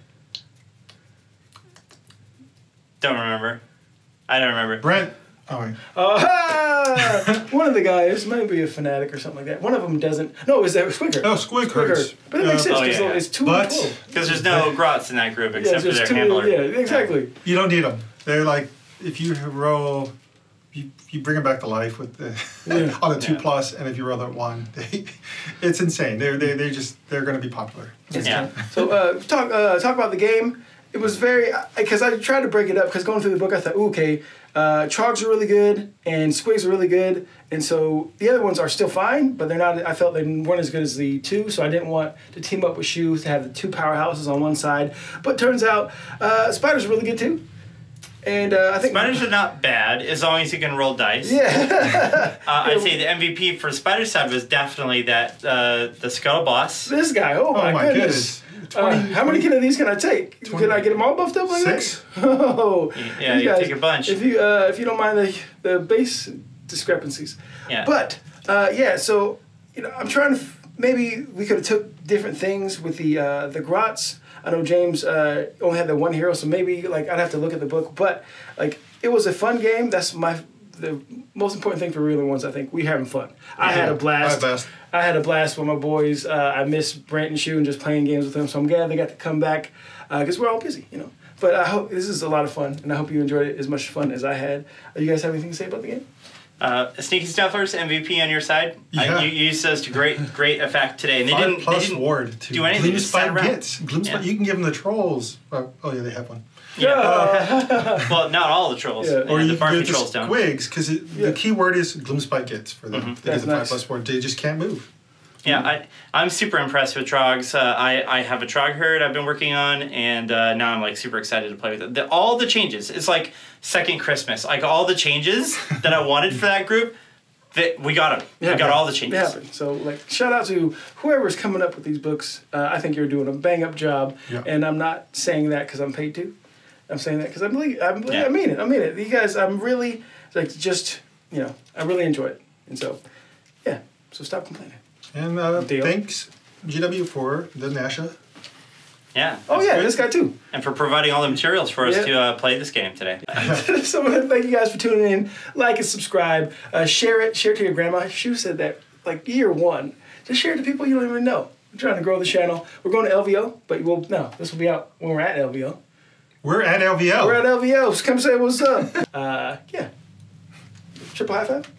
Don't remember. I don't remember. Brent. Oh, wait. One of the guys might be a fanatic or something like that. One of them doesn't. No, is that Squigger? Oh, Squigger. But it makes sense because yeah. it's 2 But- and 12. Because there's no Grots in that group except for their two, handler. Yeah, exactly. You don't need them. They're like, if you roll, you bring them back to life with the on a 2+, and if you roll that 1, it's insane. They're going to be popular. Yeah. So talk about the game. It was very, because I tried to break it up, because going through the book I thought, ooh, okay, Trogs are really good, and Squigs are really good, and so the other ones are still fine, but they're not, I felt they weren't as good as the 2, so I didn't want to team up with Shu to have the 2 powerhouses on one side, but turns out Spiders are really good too, and I think... Spiders are not bad, as long as you can roll dice. Yeah. I'd say the MVP for Spider side was definitely the Scuttle Boss. This guy, oh my goodness. 20, how many of these can I take? 20. Can I get them all buffed up like 6? that? Oh, Yeah, you take a bunch. If you don't mind the base discrepancies. Yeah. But so I'm trying to maybe we could have took different things with the Grots. I know James only had the one hero, so maybe I'd have to look at the book. But it was a fun game. That's the most important thing for Reeling Ones. I think we're having fun. I had a blast. I had a blast with my boys. I miss Brent and Shu and just playing games with them. So I'm glad they got to come back because we're all busy, But I hope this is a lot of fun, and I hope you enjoyed it as much fun as I had. You guys have anything to say about the game? Sneaky Snufflers, MVP on your side. Yeah. You used those to great effect today. And they 5 didn't plus do ward to do anything, just sat Gloomspite around. Gitz. Gloomspite, Yeah. you can give them the trolls. Oh yeah, they have one. Well, not all the trolls. Yeah. Or The you can Barfy give the trolls don't. squigs, because the key word is Gloomspite Gitz for them. They That's get the 5 nice. plus ward. They just can't move. Yeah, I'm super impressed with Trogs. I have a Trog herd I've been working on, and now I'm like super excited to play with it. All the changes, it's like second Christmas. Like all the changes that I wanted for that group, that we got them. We got all the changes. It happened. So, like, shout out to whoever's coming up with these books. I think you're doing a bang up job, and I'm not saying that because I'm paid to. I'm saying that because I mean it. I mean it. You guys, I'm really like just I really enjoy it, and so yeah. So stop complaining. And thanks, GW, for the Nasha. Yeah. Oh yeah, great. this guy too. And for providing all the materials for us to play this game today. So thank you guys for tuning in. Like and subscribe. Share it. Share it to your grandma. She said that like year 1. Just share it to people you don't even know. We're trying to grow the channel. We're going to LVO, but this will be out when we're at LVO. We're at LVO. We're at LVO. So come say what's up. Yeah. Triple high five.